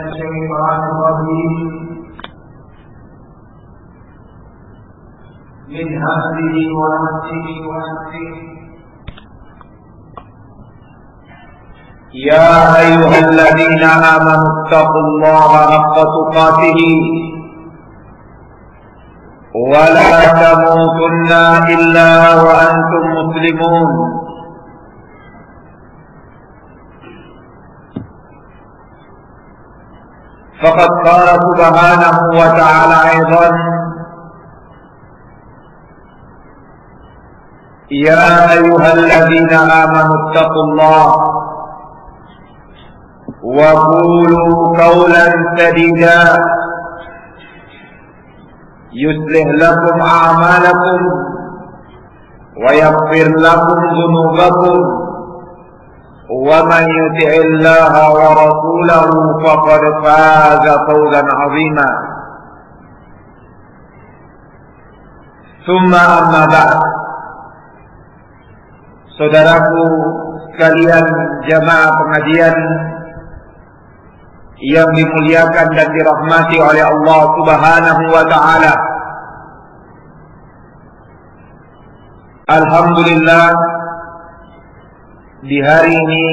الشيطان الرجيم من همزه ونفسه ونفسه. يا أيها الذين آمنوا اتقوا الله حق تقاته ولا تموتن إلا وأنتم مسلمون. فقد قال سبحانه وتعالى أيضا: يا أيها الذين آمنوا اتقوا الله وقولوا قولا سديدا يصلح لكم أعمالكم ويغفر لكم ذنوبكم ومن يطع الله ورسوله فقد فاز فوزا عظيما. ثم أما بعد. Saudaraku sekalian jamaah pengajian yang dimuliakan dan dirahmati oleh Allah Subhanahu wa taala. Alhamdulillah, di hari ini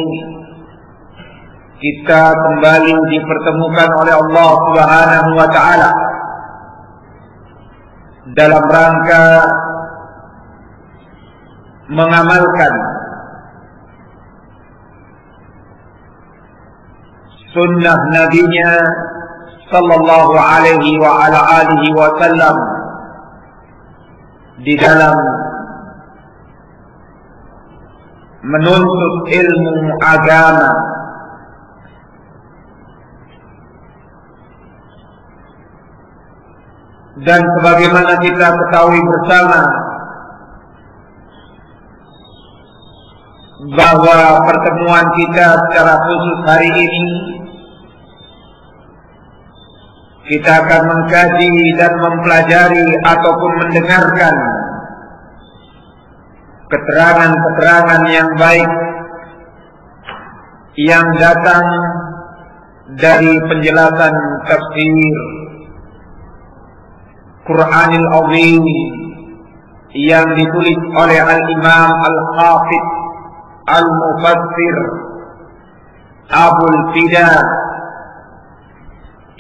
kita kembali dipertemukan oleh Allah Subhanahu wa taala dalam rangka mengamalkan sunnah nabinya sallallahu alaihi wa ala alihi wasallam di dalam menuntut ilmu agama. Dan sebagaimana kita ketahui bersama bahwa pertemuan kita secara khusus hari ini kita akan mengkaji dan mempelajari ataupun mendengarkan keterangan-keterangan yang baik yang datang dari penjelasan tafsir Qur'anil Azim yang ditulis oleh Al-Imam Al-Hafidh Al-Mufassir Abul Fida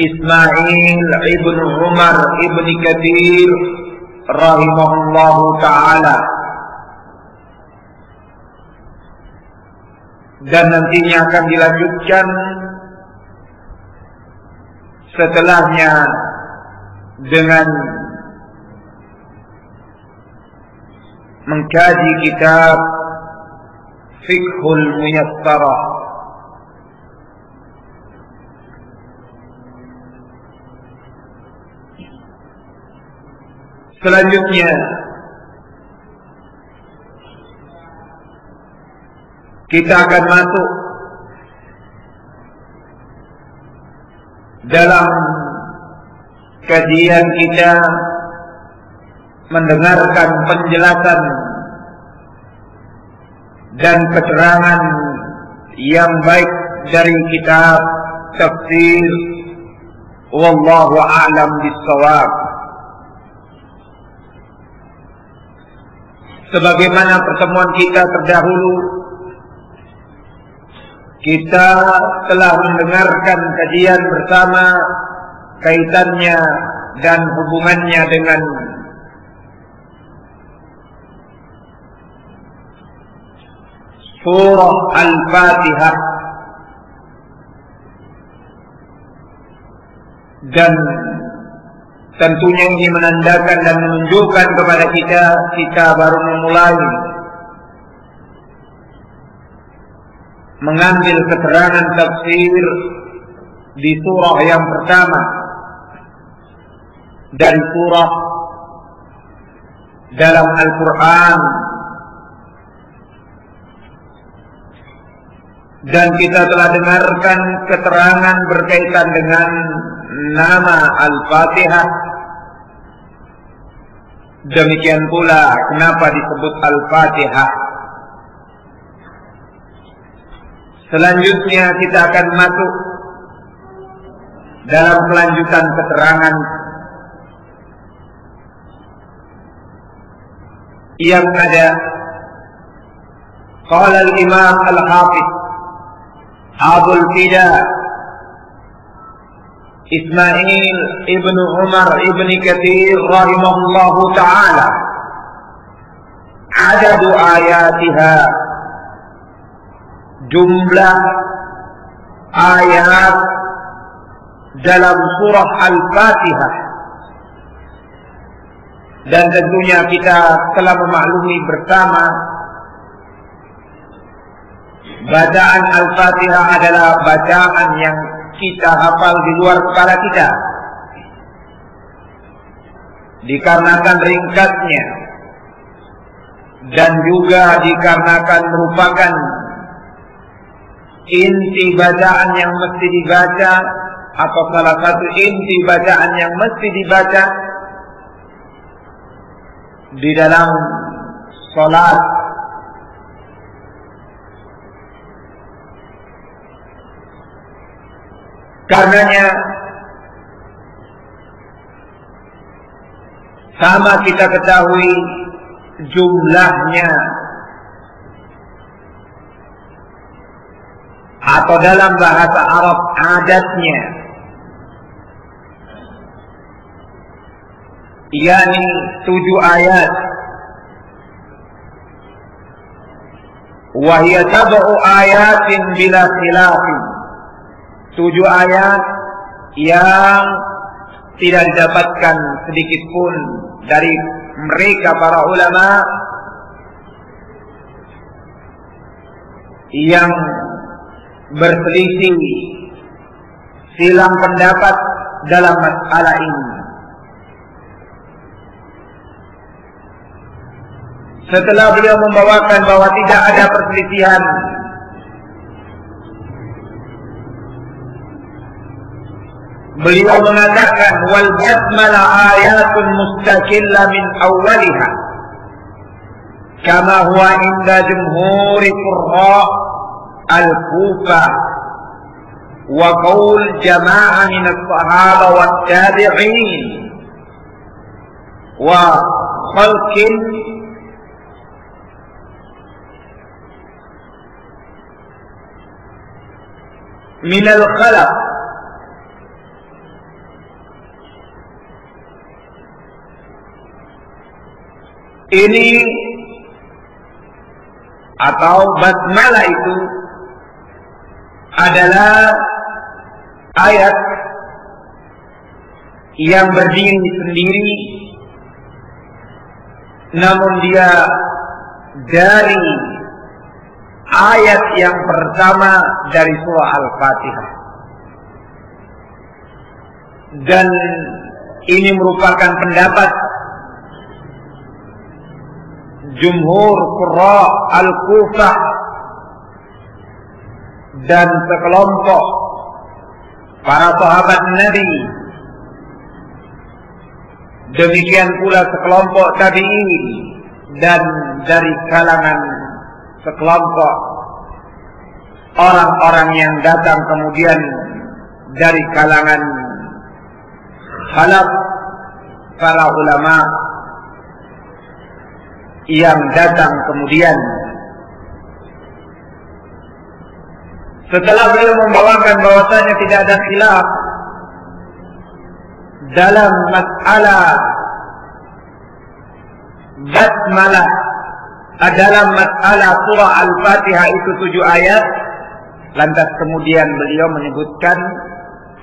Ismail ibn Umar ibn Katsir rahimahullahu ta'ala, dan nantinya akan dilanjutkan setelahnya dengan mengkaji kitab Fiqhul Muyassarah. Selanjutnya kita akan masuk dalam kajian kita mendengarkan penjelasan dan keterangan yang baik dari kitab tafsir wallahu a'lam bis-shawab. Sebagaimana pertemuan kita terdahulu, kita telah mendengarkan kajian bersama kaitannya dan hubungannya dengan surah Al-Fatihah, dan tentunya ini menandakan dan menunjukkan kepada kita baru memulai mengambil keterangan tafsir di surah yang pertama dari surah dalam Al-Quran, dan kita telah dengarkan keterangan berkaitan dengan nama Al-Fatihah. Demikian pula kenapa disebut Al-Fatihah. Selanjutnya kita akan masuk dalam kelanjutan keterangan yang ada, qala al-Imam al-Hafiz Abul Fida Ismail ibn Umar ibn Katsir rahimahullahu ta'ala, adadu ayatiha, jumlah ayat dalam surah Al-Fatihah. Dan tentunya kita telah memaklumi bersama, bacaan Al-Fatihah adalah bacaan yang kita hafal di luar kepala kita, dikarenakan ringkasnya dan juga dikarenakan merupakan inti bacaan yang mesti dibaca, atau salah satu inti bacaan yang mesti dibaca di dalam sholat. Karenanya sama kita ketahui jumlahnya, atau dalam bahasa Arab adatnya, yakni 7 ayat. Wa hiya 7 ayatin bila khilafin, 7 ayat yang tidak didapatkan sedikit pun dari mereka para ulama yang berselisih silang pendapat dalam masalah ini. Setelah beliau membawakan bahwa tidak ada perselisihan beliau mengatakan wal basmalah ayatun mustaqillah min awwaliha kama huwa inda jumhuri qurra al-Kufah wa qaul jama'ah min as-sahaba wat tabi'in wa khalqin min al-khalaq. Ini atau basmalah itu adalah ayat yang berdiri sendiri, namun dia dari ayat yang pertama dari surah Al-Fatihah, dan ini merupakan pendapat jumhur qurra al-Kufah dan sekelompok para sahabat Nabi, demikian pula sekelompok tabi'in, dan dari kalangan sekelompok orang-orang yang datang kemudian dari kalangan khalaf para ulama yang datang kemudian. Setelah beliau membawakan bahwasanya tidak ada khilaf dalam masalah basmalah, dalam masalah surah Al-Fatihah itu 7 ayat, lantas kemudian beliau menyebutkan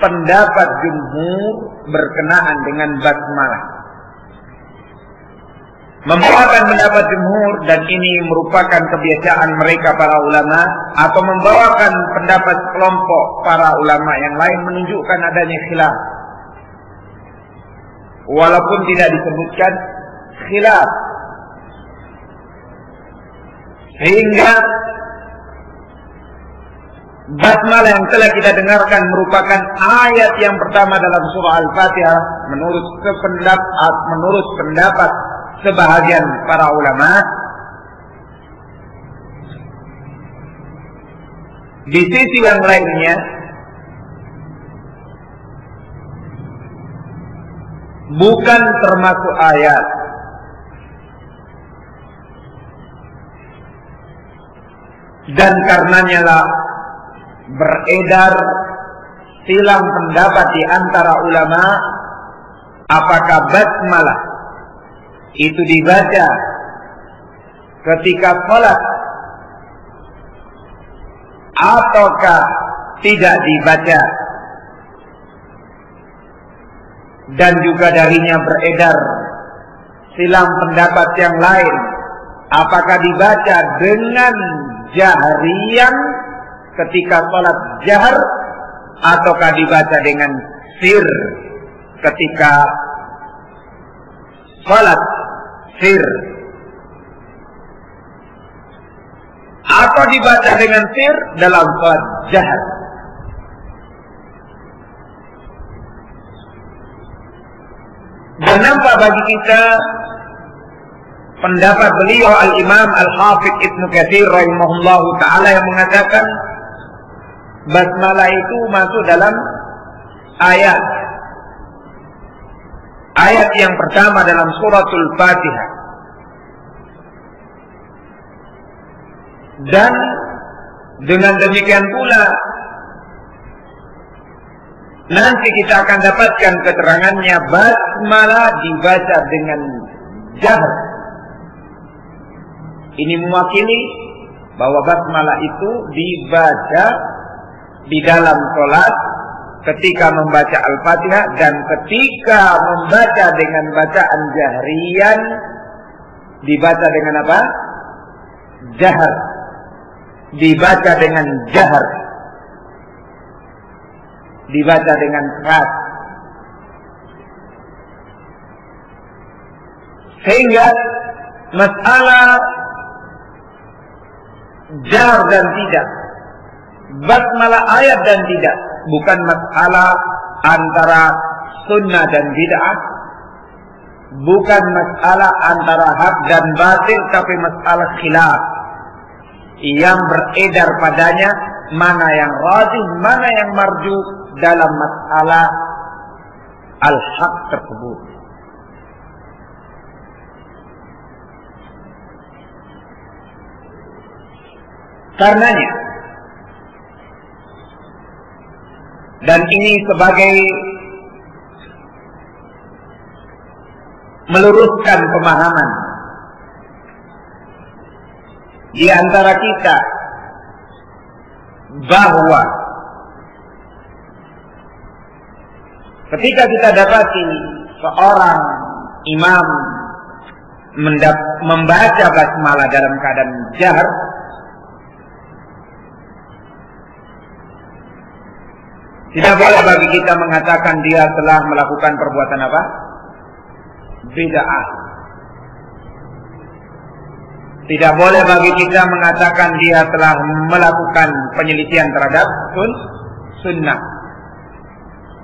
pendapat jumhur berkenaan dengan basmalah. Membawakan pendapat jumhur, dan ini merupakan kebiasaan mereka para ulama, atau membawakan pendapat kelompok para ulama yang lain menunjukkan adanya khilaf, walaupun tidak disebutkan khilaf. Sehingga basmalah yang telah kita dengarkan merupakan ayat yang pertama dalam surah Al-Fatihah menurut pendapat sebahagian para ulama. Di sisi yang lainnya, bukan termasuk ayat. Dan karenanya lah beredar silang pendapat di antara ulama, apakah basmalah itu dibaca ketika salat ataukah tidak dibaca. Dan juga darinya beredar silang pendapat yang lain, apakah dibaca dengan jahriyan ketika salat jahar ataukah dibaca dengan sir ketika salat sir, atau dibaca dengan sir dalam salat jahar. Dan nampak bagi kita pendapat beliau Al-Imam Al-Hafidh Ibnu Katsir rahimahullahu ta'ala yang mengatakan basmalah itu masuk dalam ayat yang pertama dalam suratul Fatihah. Dan dengan demikian pula nanti kita akan dapatkan keterangannya basmalah dibaca dengan jahar. Ini mewakili bahwa basmalah itu dibaca di dalam sholat ketika membaca Al-Fatihah, dan ketika membaca dengan bacaan jahriyan dibaca dengan apa? Jahar. Dibaca dengan jahar. Dibaca dengan keras. Sehingga masalah jar dan tidak, basmalah ayat dan tidak, bukan masalah antara sunnah dan bid'ah, bukan masalah antara hak dan batil, tapi masalah khilaf yang beredar padanya mana yang rajih, mana yang marjuh dalam masalah al-haq tersebut. Karenanya, dan ini sebagai meluruskan pemahaman di antara kita bahwa ketika kita dapati seorang imam membaca basmalah dalam keadaan jahar, tidak boleh bagi kita mengatakan dia telah melakukan perbuatan apa? Bid'ah. Tidak boleh bagi kita mengatakan dia telah melakukan penyelisihan terhadap sunnah.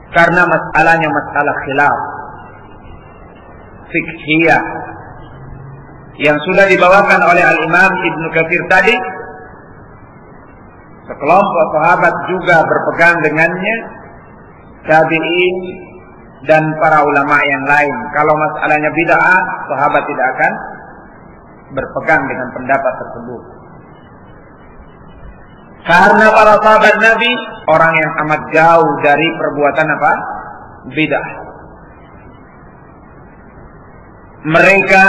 Karena masalahnya masalah khilaf fiqhiyah yang sudah dibawakan oleh Al-Imam Ibnu Katsir tadi. Sekelompok sahabat juga berpegang dengannya, tabi'in dan para ulama yang lain. Kalau masalahnya bid'ah, sahabat tidak akan berpegang dengan pendapat tersebut. Karena para sahabat Nabi orang yang amat jauh dari perbuatan apa? Bid'ah. Mereka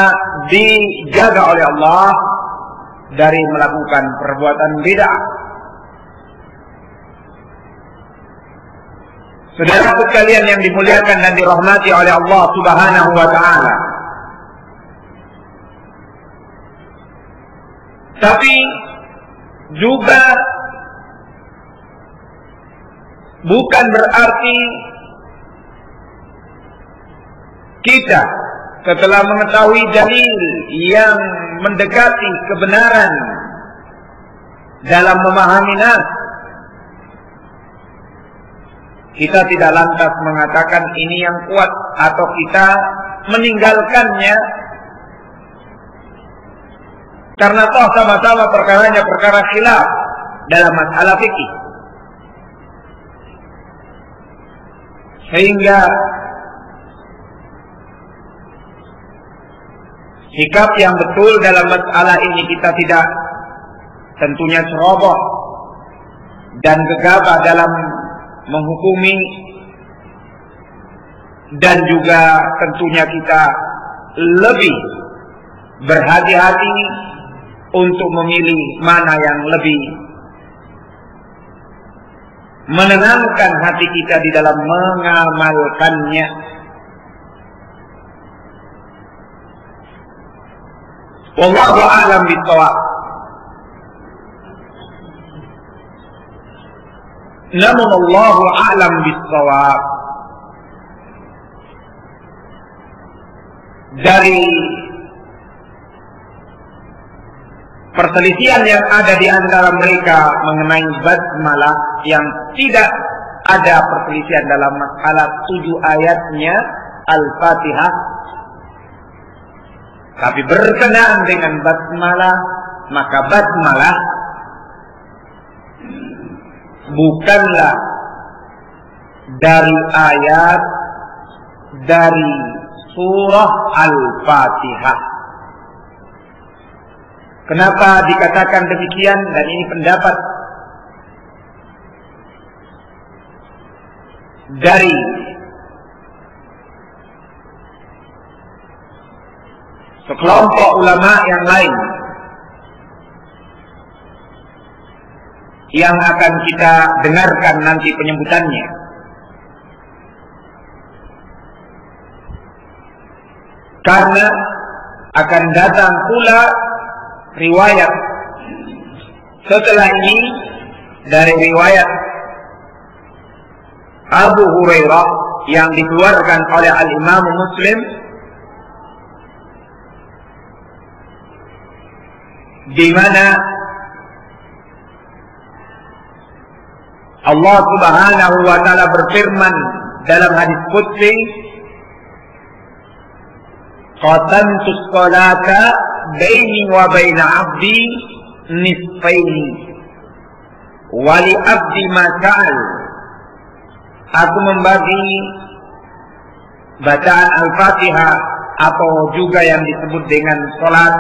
dijaga oleh Allah dari melakukan perbuatan bid'ah. Saudara sekalian yang dimuliakan dan dirahmati oleh Allah Subhanahu wa ta'ala. Tapi juga bukan berarti kita setelah mengetahui dalil yang mendekati kebenaran dalam memahami nas, kita tidak lantas mengatakan ini yang kuat atau kita meninggalkannya karena toh sama-sama perkaranya perkara khilaf dalam masalah fikih. Sehingga sikap yang betul dalam masalah ini kita tidak tentunya ceroboh dan gegabah dalam menghukumi, dan juga tentunya kita lebih berhati-hati untuk memilih mana yang lebih menenangkan hati kita di dalam mengamalkannya. Wallahu a'lam bishawab. Namun Allahu a'lam bishawab. Dari perselisihan yang ada di antara mereka mengenai basmalah, yang tidak ada perselisihan dalam masalah 7 ayatnya Al-Fatihah, tapi berkenaan dengan basmalah, maka basmalah bukanlah dari ayat dari surah Al-Fatihah. Kenapa dikatakan demikian? Dan ini pendapat dari sekelompok ulama yang lain yang akan kita dengarkan nanti penyebutannya. Karena akan datang pula riwayat setelah ini dari riwayat Abu Hurairah yang dikeluarkan oleh Al-Imam Muslim, di mana Allah Subhanahu wa taala berfirman dalam hadis qudsi, qatamtu sholata baini wa baina abdi nisfaini wa li abdi ma sa'al. Aku membagi bacaan Al-Fatihah atau juga yang disebut dengan salat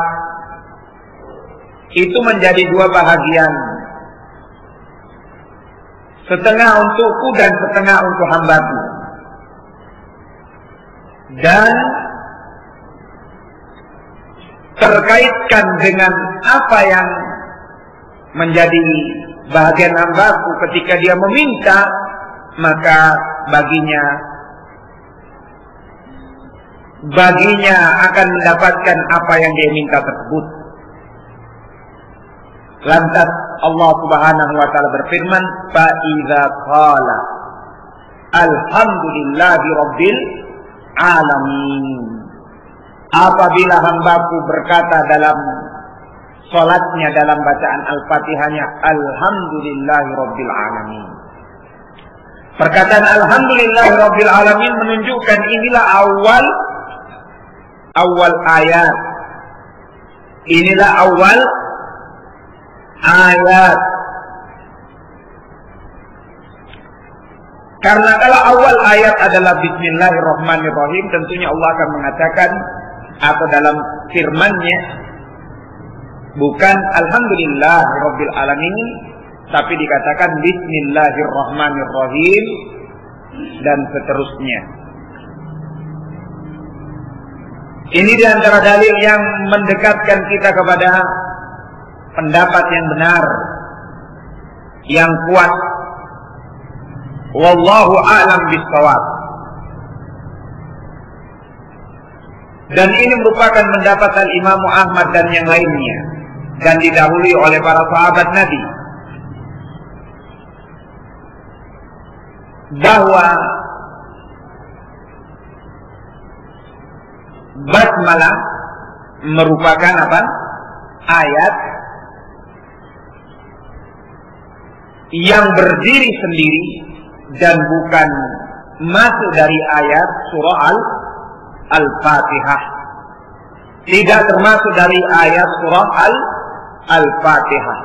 itu menjadi 2 bahagian, setengah untukku dan setengah untuk hambaku. Dan terkaitkan dengan apa yang menjadi bahagian hambaku ketika dia meminta, maka baginya akan mendapatkan apa yang dia minta tersebut. Lantas Allah Subhanahu wa taala berfirman, fa idza qala alhamdulillahi rabbil alamin. Apabila hambaku berkata dalam salatnya, dalam bacaan Al-Fatihahnya, alhamdulillahi rabbil alamin. Perkataan alhamdulillahi rabbil alamin menunjukkan inilah awal ayat. Inilah awal ayat. Karena kalau awal ayat adalah bismillahirrahmanirrahim, tentunya Allah akan mengatakan atau dalam firman-Nya bukan alhamdulillahirabbil alamin, tapi dikatakan bismillahirrahmanirrahim dan seterusnya. Ini di antara dalil yang mendekatkan kita kepada pendapat yang benar, yang kuat. Wallahu a'lam bishawab. Dan ini merupakan pendapat Al-Imam Ahmad dan yang lainnya, dan didahului oleh para sahabat Nabi, bahwa basmalah merupakan apa? Ayat yang berdiri sendiri dan bukan masuk dari ayat surah Al-Fatihah. Tidak termasuk dari ayat surah Al-Fatihah.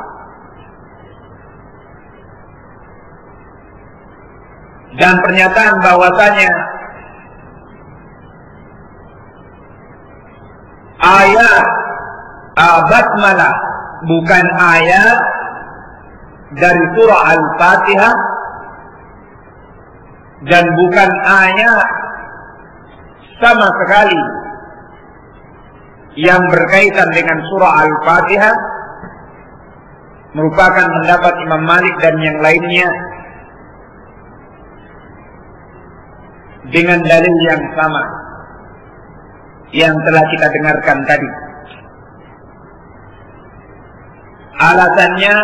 Dan pernyataan bahwasanya ayat basmalah bukan ayat dari surah Al-Fatihah dan bukan ayat sama sekali yang berkaitan dengan surah Al-Fatihah, merupakan pendapat Imam Malik dan yang lainnya dengan dalil yang sama yang telah kita dengarkan tadi. Alasannya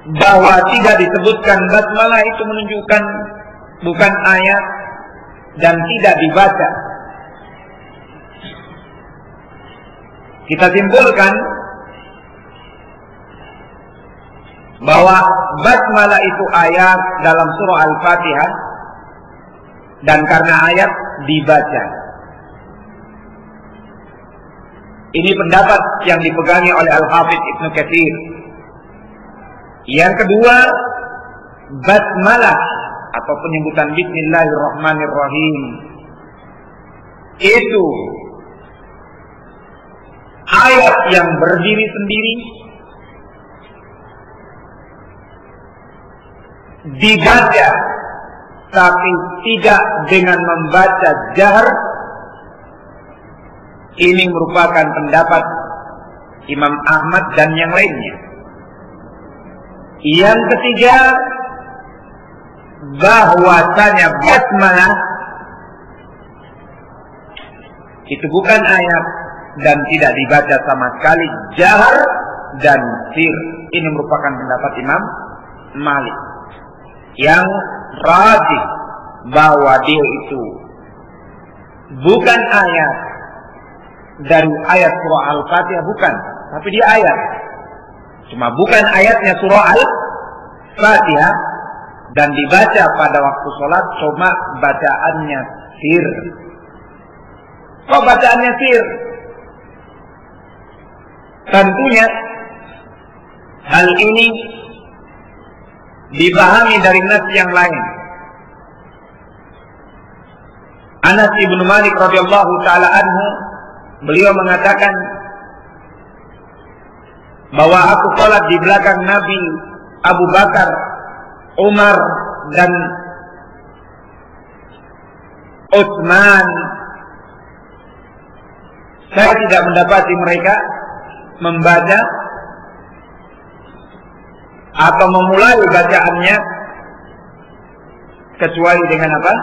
bahwa tidak disebutkan basmalah itu menunjukkan bukan ayat dan tidak dibaca. Kita simpulkan bahwa basmalah itu ayat dalam surah Al-Fatihah, dan karena ayat dibaca. Ini pendapat yang dipegangi oleh Al-Hafidz Ibnu Katsir. Yang kedua, basmalah atau penyebutan Bismillahirrahmanirrahim itu ayat yang berdiri sendiri, dibaca tapi tidak dengan membaca jahar. Ini merupakan pendapat Imam Ahmad dan yang lainnya. Yang ketiga, bahwasanya basmalah itu bukan ayat dan tidak dibaca sama sekali jahar dan sir. Ini merupakan pendapat Imam Malik yang rajih bahwa dia itu bukan ayat dari ayat surah Al-Fatihah, bukan, tapi dia ayat. Cuma bukan ayatnya surah Al-Fatihah dan dibaca pada waktu sholat, cuma bacaannya sir. Kok bacaannya sir? Tentunya hal ini dipahami dari nas yang lain. Anas ibn Malik radhiyallahu taala anhu, beliau mengatakan bahwa aku sholat di belakang Nabi, Abu Bakar, Umar dan Utsman. Saya tidak mendapati mereka membaca atau memulai bacaannya kecuali dengan apa?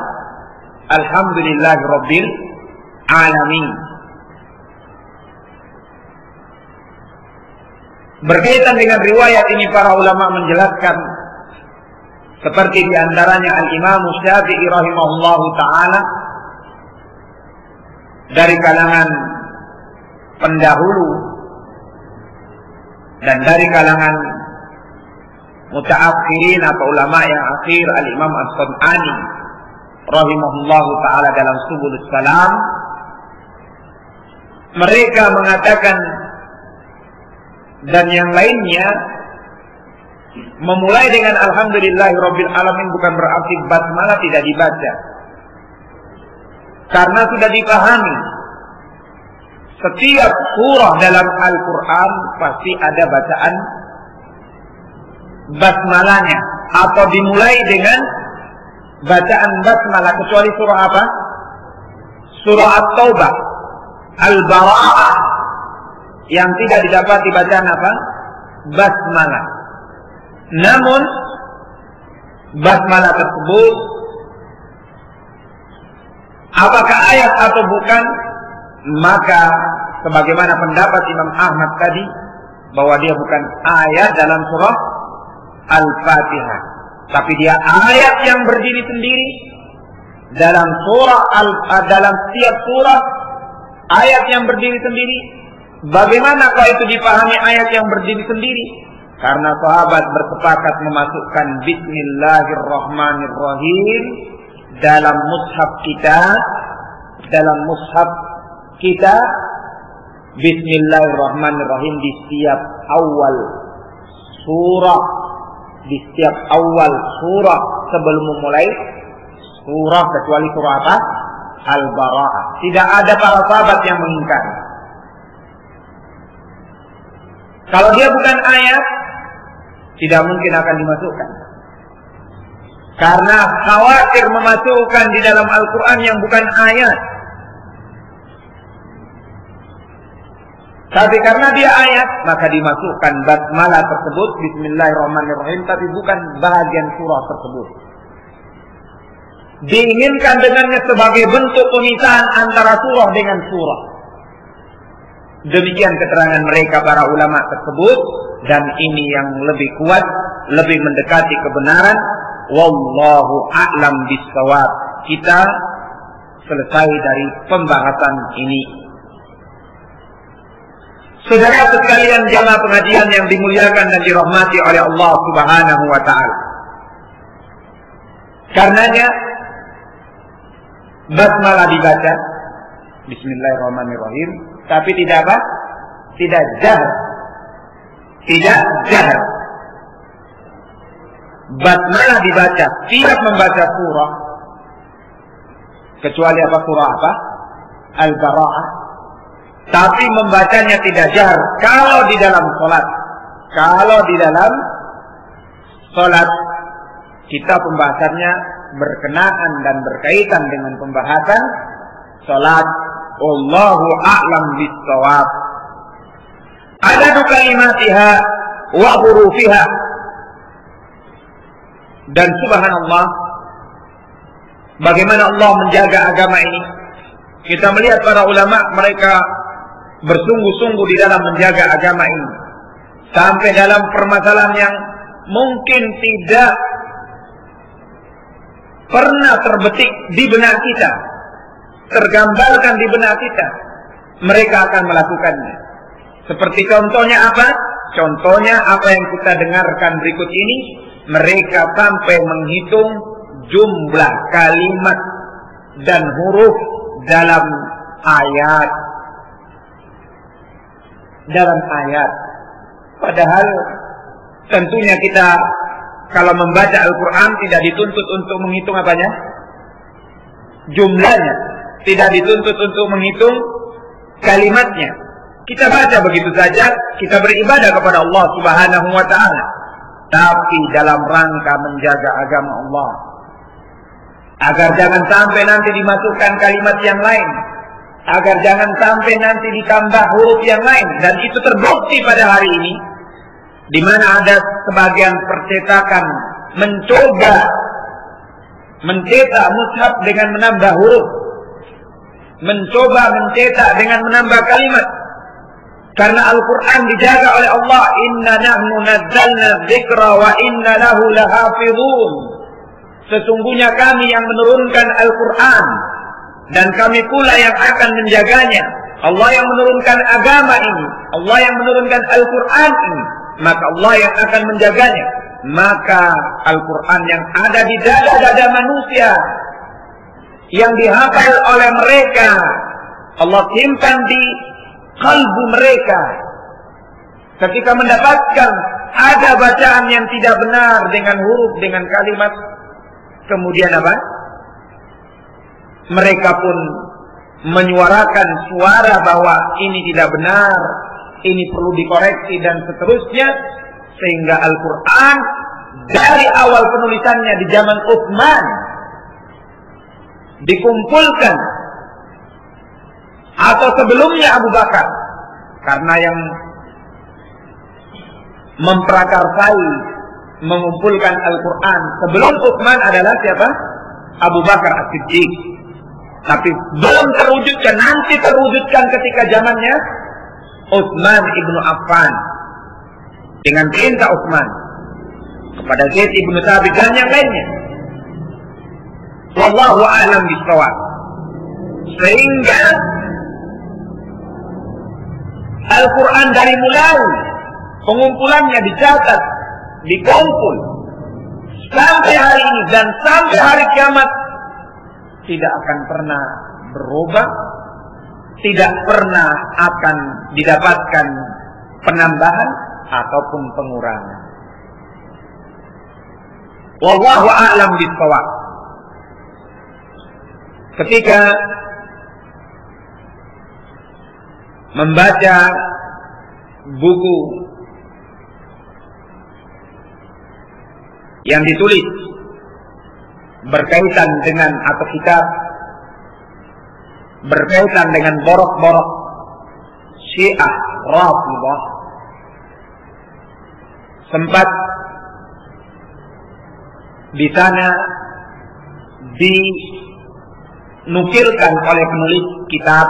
Alhamdulillahirabbil alamin. Berkaitan dengan riwayat ini, para ulama menjelaskan seperti diantaranya Al-Imam Syafi'i rahimahullahu ta'ala dari kalangan pendahulu dan dari kalangan mutaakhirin atau ulama yang akhir, Al-Imam As-Sun'ani rahimahullahu ta'ala dalam Subulus Salam, mereka mengatakan dan yang lainnya memulai dengan Alhamdulillahirabbil alamin bukan berarti basmalah tidak dibaca, karena sudah dipahami setiap surah dalam Al-Quran pasti ada bacaan basmalahnya atau dimulai dengan bacaan basmalah, kecuali surah apa? Surah At-Taubah, Al-Bara'ah, yang tidak didapati bacaan apa? Basmalah. Namun basmalah tersebut apakah ayat atau bukan, maka sebagaimana pendapat Imam Ahmad tadi bahwa dia bukan ayat dalam surah Al-Fatihah, tapi dia ayat yang berdiri sendiri dalam surah dalam setiap surah ayat yang berdiri sendiri. Bagaimana kalau itu dipahami ayat yang berdiri sendiri? Karena sahabat bersepakat memasukkan Bismillahirrahmanirrahim dalam mushaf kita, Bismillahirrahmanirrahim di setiap awal surah, sebelum memulai surah kecuali surah apa? Al-Bara'ah. Tidak ada para sahabat yang mengingkari. Kalau dia bukan ayat, tidak mungkin akan dimasukkan. Karena khawatir memasukkan di dalam Al-Quran yang bukan ayat. Tapi karena dia ayat, maka dimasukkan basmalah tersebut, Bismillahirrahmanirrahim, tapi bukan bahagian surah tersebut. Diinginkan dengannya sebagai bentuk pemisahan antara surah dengan surah. Demikian keterangan mereka para ulama tersebut, dan ini yang lebih kuat, lebih mendekati kebenaran. Wallahu a'lam bis-shawab. Kita selesai dari pembahasan ini. Saudara sekalian jamaah pengajian yang dimuliakan dan dirahmati oleh Allah Subhanahu wa taala. Karenanya basmalah dibaca Bismillahirrahmanirrahim, tapi tidak apa? Tidak jahar. Tidak jahar. Basmalah dibaca tidak membaca surah, kecuali apa? Surah apa? Al-Bara'ah. Tapi membacanya tidak jahar kalau di dalam sholat. Kalau di dalam sholat, kita pembahasannya berkenaan dan berkaitan dengan pembahasan sholat. Wallahu a'lam bis-shawab. Adadu kalimatiha wa hurufiha. Dan subhanallah, bagaimana Allah menjaga agama ini. Kita melihat para ulama, mereka bersungguh-sungguh di dalam menjaga agama ini. Sampai dalam permasalahan yang mungkin tidak pernah terbetik di benak kita, tergambarkan di benak kita, mereka akan melakukannya. Seperti contohnya apa? Contohnya apa yang kita dengarkan berikut ini. Mereka sampai menghitung jumlah kalimat dan huruf dalam ayat. Dalam ayat. Padahal tentunya kita kalau membaca Al-Quran tidak dituntut untuk menghitung apanya? Jumlahnya. Tidak dituntut untuk menghitung kalimatnya. Kita baca begitu saja, kita beribadah kepada Allah Subhanahu wa taala. Tapi dalam rangka menjaga agama Allah, agar jangan sampai nanti dimasukkan kalimat yang lain, agar jangan sampai nanti ditambah huruf yang lain. Dan itu terbukti pada hari ini, di mana ada sebagian percetakan mencoba mencetak mushaf dengan menambah huruf, mencoba mencetak dengan menambah kalimat. Karena Al-Quran dijaga oleh Allah. Inna nahnu nazzalna dzikra wa inna lahu lahafizun. Sesungguhnya kami yang menurunkan Al-Quran, dan kami pula yang akan menjaganya. Allah yang menurunkan agama ini, Allah yang menurunkan Al-Quran ini, maka Allah yang akan menjaganya. Maka Al-Quran yang ada di dada-dada manusia, yang dihafal oleh mereka, Allah simpan di kalbu mereka. Ketika mendapatkan ada bacaan yang tidak benar dengan huruf, dengan kalimat, kemudian apa? Mereka pun menyuarakan suara bahwa ini tidak benar, ini perlu dikoreksi dan seterusnya. Sehingga Al-Quran dari awal penulisannya di zaman Utsman dikumpulkan, atau sebelumnya Abu Bakar, karena yang memprakarsai mengumpulkan Al-Quran sebelum Utsman adalah siapa? Abu Bakar As-Siddiq. Tapi belum terwujudkan, nanti terwujudkan ketika zamannya Utsman ibnu Affan, dengan perintah Utsman kepada Zaid ibnu Thabit dan yang lainnya. Wallahu a'lam bishawab. Sehingga Al-Quran dari mulai pengumpulannya dicatat, dikumpul sampai hari ini dan sampai hari kiamat tidak akan pernah berubah, tidak pernah akan didapatkan penambahan ataupun pengurangan. Wallahu a'lam bishawab. ketika membaca buku yang ditulis berkaitan dengan atau kitab berkaitan dengan borok-borok Syiah Rafidhah, sempat di sana dinukilkan oleh penulis kitab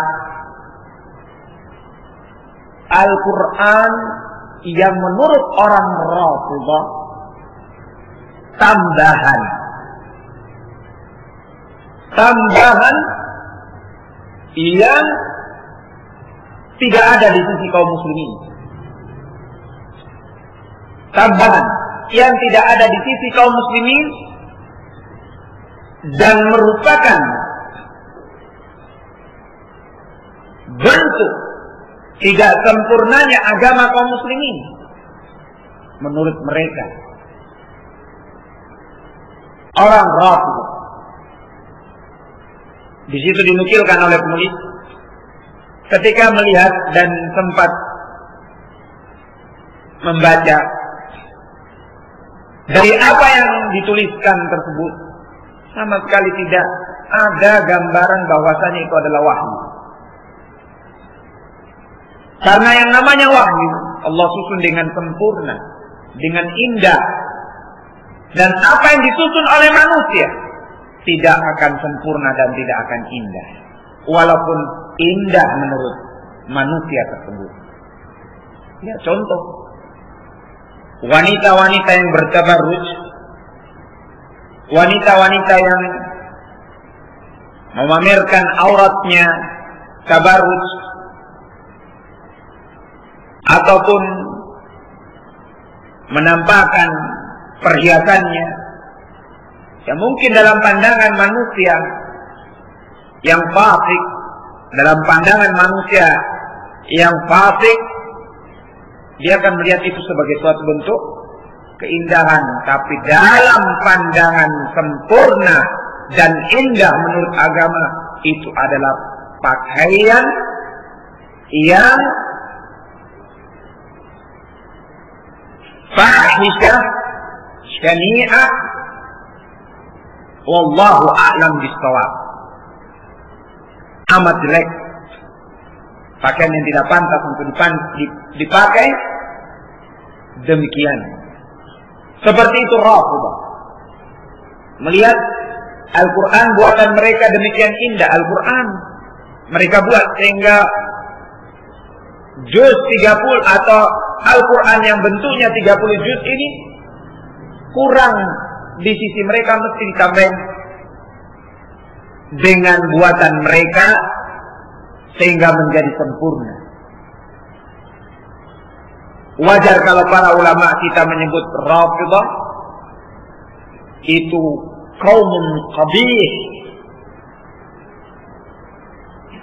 Al-Quran yang menurut orang Rafidhah tambahan yang tidak ada di sisi kaum muslimin. Tambahan yang tidak ada di sisi kaum muslimin dan merupakan bentuk tidak sempurnanya agama kaum muslimin menurut mereka. Orang Rafidhah. Di situ dinukilkan oleh penulis ketika melihat dan sempat membaca dari apa yang dituliskan tersebut, sama sekali tidak ada gambaran bahwasanya itu adalah wahyu. Karena yang namanya wahyu Allah susun dengan sempurna, dengan indah. Dan apa yang disusun oleh manusia tidak akan sempurna dan tidak akan indah, walaupun indah menurut manusia tersebut. Ya, contoh wanita-wanita yang bertabarruj, wanita-wanita yang memamerkan auratnya tabarruj ataupun menampakkan perhiasannya, yang mungkin dalam pandangan manusia yang fasik, dalam pandangan manusia yang fasik, dia akan melihat itu sebagai suatu bentuk keindahan. Tapi dalam pandangan sempurna dan indah menurut agama, itu adalah pakaian yang fahisyah, syani'ah, wallahu a'lam bishawab. Amat jelek, pakaian yang tidak pantas untuk dipakai. Demikian, seperti itu Rafidhah melihat Al-Quran buatan mereka demikian indah. Al-Quran mereka buat sehingga juz 30 atau Al-Quran yang bentuknya 30 juz ini kurang di sisi mereka, mesti ditambahin dengan buatan mereka sehingga menjadi sempurna. Wajar kalau para ulama kita menyebut Rafidhah itu qaumun qabih,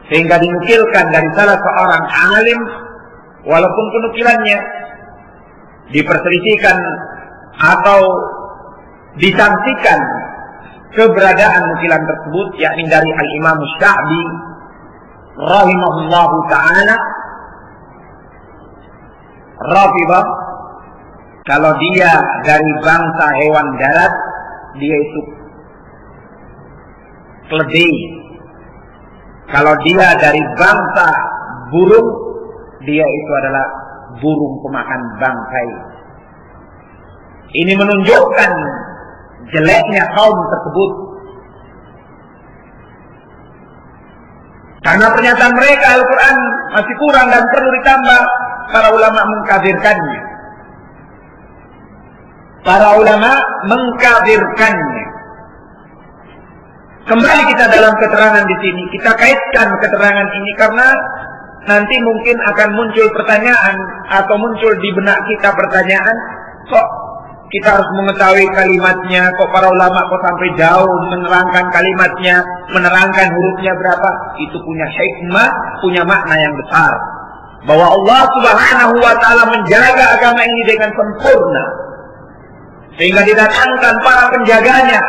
sehingga dinukilkan dari salah seorang alim, walaupun penukilannya diperselisihkan atau disangsikan keberadaan nukilan tersebut, yakni dari Al-Imam Sya'bi rahimahullahu ta'ala. Rafidhah kalau dia dari bangsa hewan darat, dia itu keledai. Kalau dia dari bangsa burung, dia itu adalah burung pemakan bangkai. Ini menunjukkan jeleknya kaum tersebut. Karena pernyataan mereka Al-Quran masih kurang dan perlu ditambah, para ulama mengkafirkannya. Para ulama mengkafirkannya. Kembali kita dalam keterangan di sini, kita kaitkan keterangan ini karena nanti mungkin akan muncul pertanyaan atau muncul di benak kita pertanyaan, kok kita harus mengetahui kalimatnya, kok para ulama kok sampai jauh menerangkan kalimatnya, menerangkan hurufnya berapa? Itu punya hikmah, punya makna yang besar. Bahwa Allah Subhanahu wa ta'ala menjaga agama ini dengan sempurna, sehingga didatangkan para penjaganya,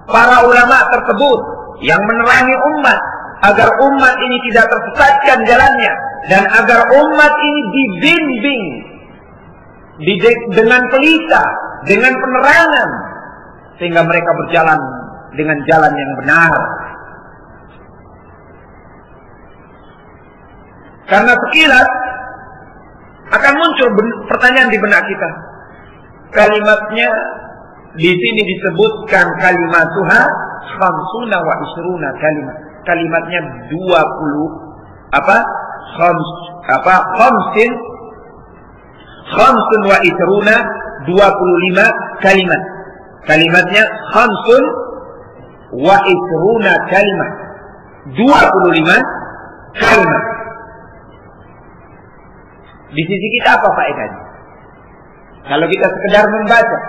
para ulama tersebut yang menerangi umat agar umat ini tidak tersesatkan jalannya dan agar umat ini dibimbing dengan pelita, dengan penerangan sehingga mereka berjalan dengan jalan yang benar. Karena sekilas akan muncul pertanyaan di benak kita. Kalimatnya di sini disebutkan kalimatuha khamsuna wa isruna kalimat. Kalimatnya khamsun wa isruna 25 kalimat. Kalimatnya khamsun wa isruna kalimat. 25 kalimat. Di sisi kita apa faedahnya? Kalau kita sekedar membaca,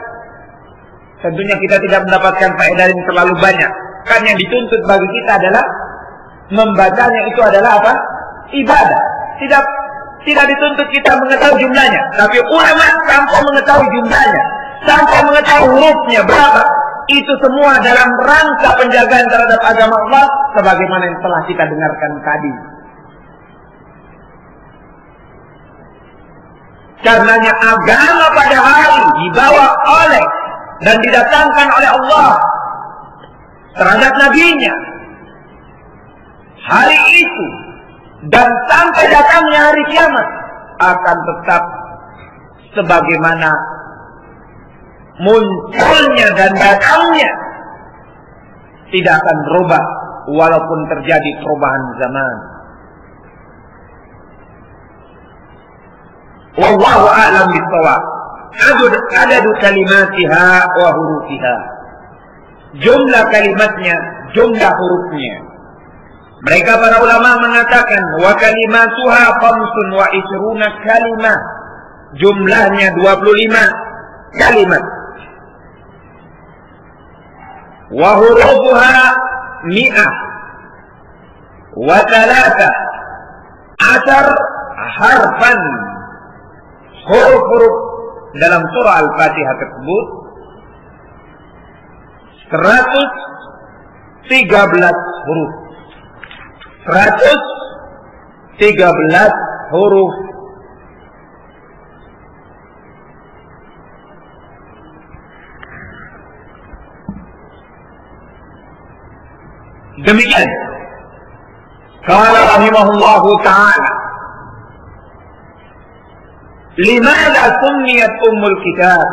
tentunya kita tidak mendapatkan faedah yang terlalu banyak. Kan yang dituntut bagi kita adalah membacanya itu adalah apa? Ibadah. Tidak dituntut kita mengetahui jumlahnya, tapi ulama sampai mengetahui jumlahnya, sampai mengetahui hurufnya berapa. Itu semua dalam rangka penjagaan terhadap agama Allah, sebagaimana yang telah kita dengarkan tadi. Karenanya agama pada hari dibawa oleh dan didatangkan oleh Allah terhadap nabinya hari itu dan sampai datangnya hari kiamat akan tetap sebagaimana munculnya dan datangnya, tidak akan berubah walaupun terjadi perubahan zaman. Wallahu a'lam bishawab. Adadu kalimatiha wa hurufiha. Jumlah kalimatnya, jumlah hurufnya. Mereka para ulama mengatakan wa kalimatuha khamsun wa isruna kalimah. Jumlahnya 25 kalimat. Wa hurufuha mi'ah wa thalatha ashar harfan. Huruf-huruf dalam surah Al-Fatihah tersebut 113 huruf. 113 huruf. Demikian. Qala rahimahullahu ta'ala, limana summiyat ummul kitab?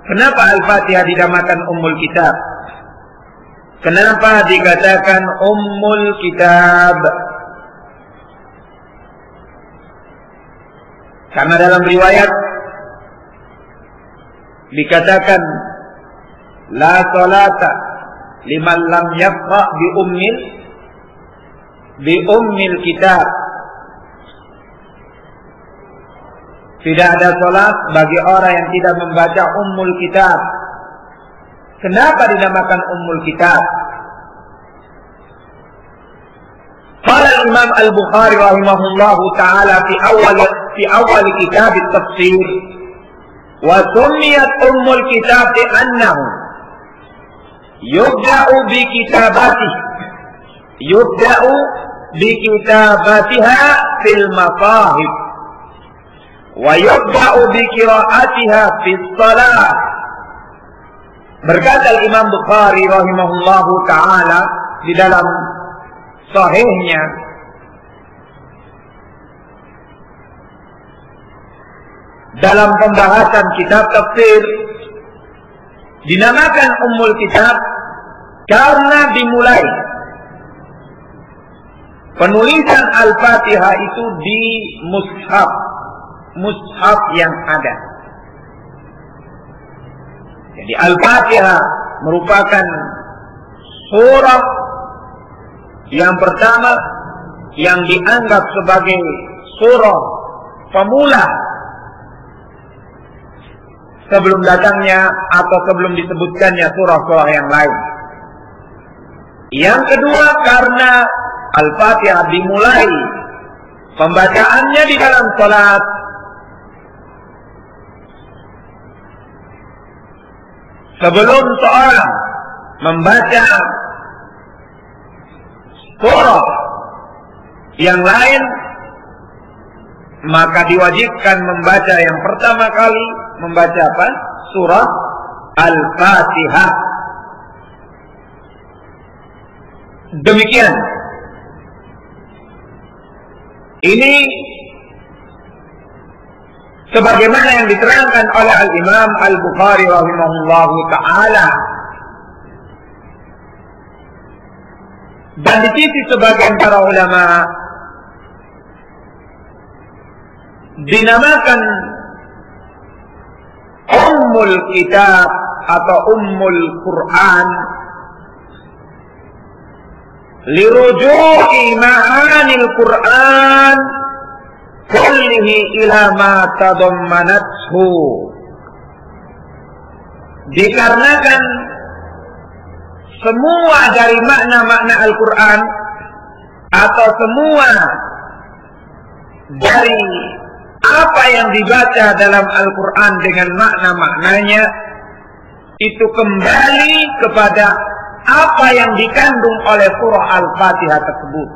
Kenapa Al-Fatihah dinamakan ummul kitab? Kenapa dikatakan ummul kitab? Karena dalam riwayat dikatakan la salata liman lam yaqra bi ummil kitab. Tidak ada salat bagi orang yang tidak membaca ummul kitab. Kenapa dinamakan ummul kitab? Qala Imam Al-Bukhari rahimahullahu taala fi awal kitab at-tafsir, wa summiyat ummul kitab li'annahu yubda'u bi kitabatiha fil mafahib wa yubda'u bi qira'atiha fis shalah. Berkata Imam Bukhari rahimahullahu taala di dalam sahihnya, dalam pembahasan kitab tafsir, dinamakan ummul kitab karena dimulai penulisan Al-Fatihah itu di mushaf yang ada. Jadi Al-Fatihah merupakan surah yang pertama yang dianggap sebagai surah pemula sebelum datangnya atau sebelum disebutkannya surah-surah yang lain. Yang kedua, karena Al-Fatihah dimulai pembacaannya di dalam salat. Sebelum seorang membaca surah yang lain, maka diwajibkan membaca yang pertama kali membaca apa? Surah Al-Fatihah. Demikian. Ini sebagaimana yang diterangkan oleh Al-Imam Al-Bukhari rahimahullahu ta'ala. Dan di sisi sebagian para ulama dinamakan Ummul Kitab atau Ummul Quran liruju'i ma'anil Quran kullihi ila ma tadammanathu, dikarenakan semua dari makna-makna Al-Quran atau semua dari apa yang dibaca dalam Al-Quran dengan makna-maknanya itu kembali kepada apa yang dikandung oleh surah Al-Fatihah tersebut.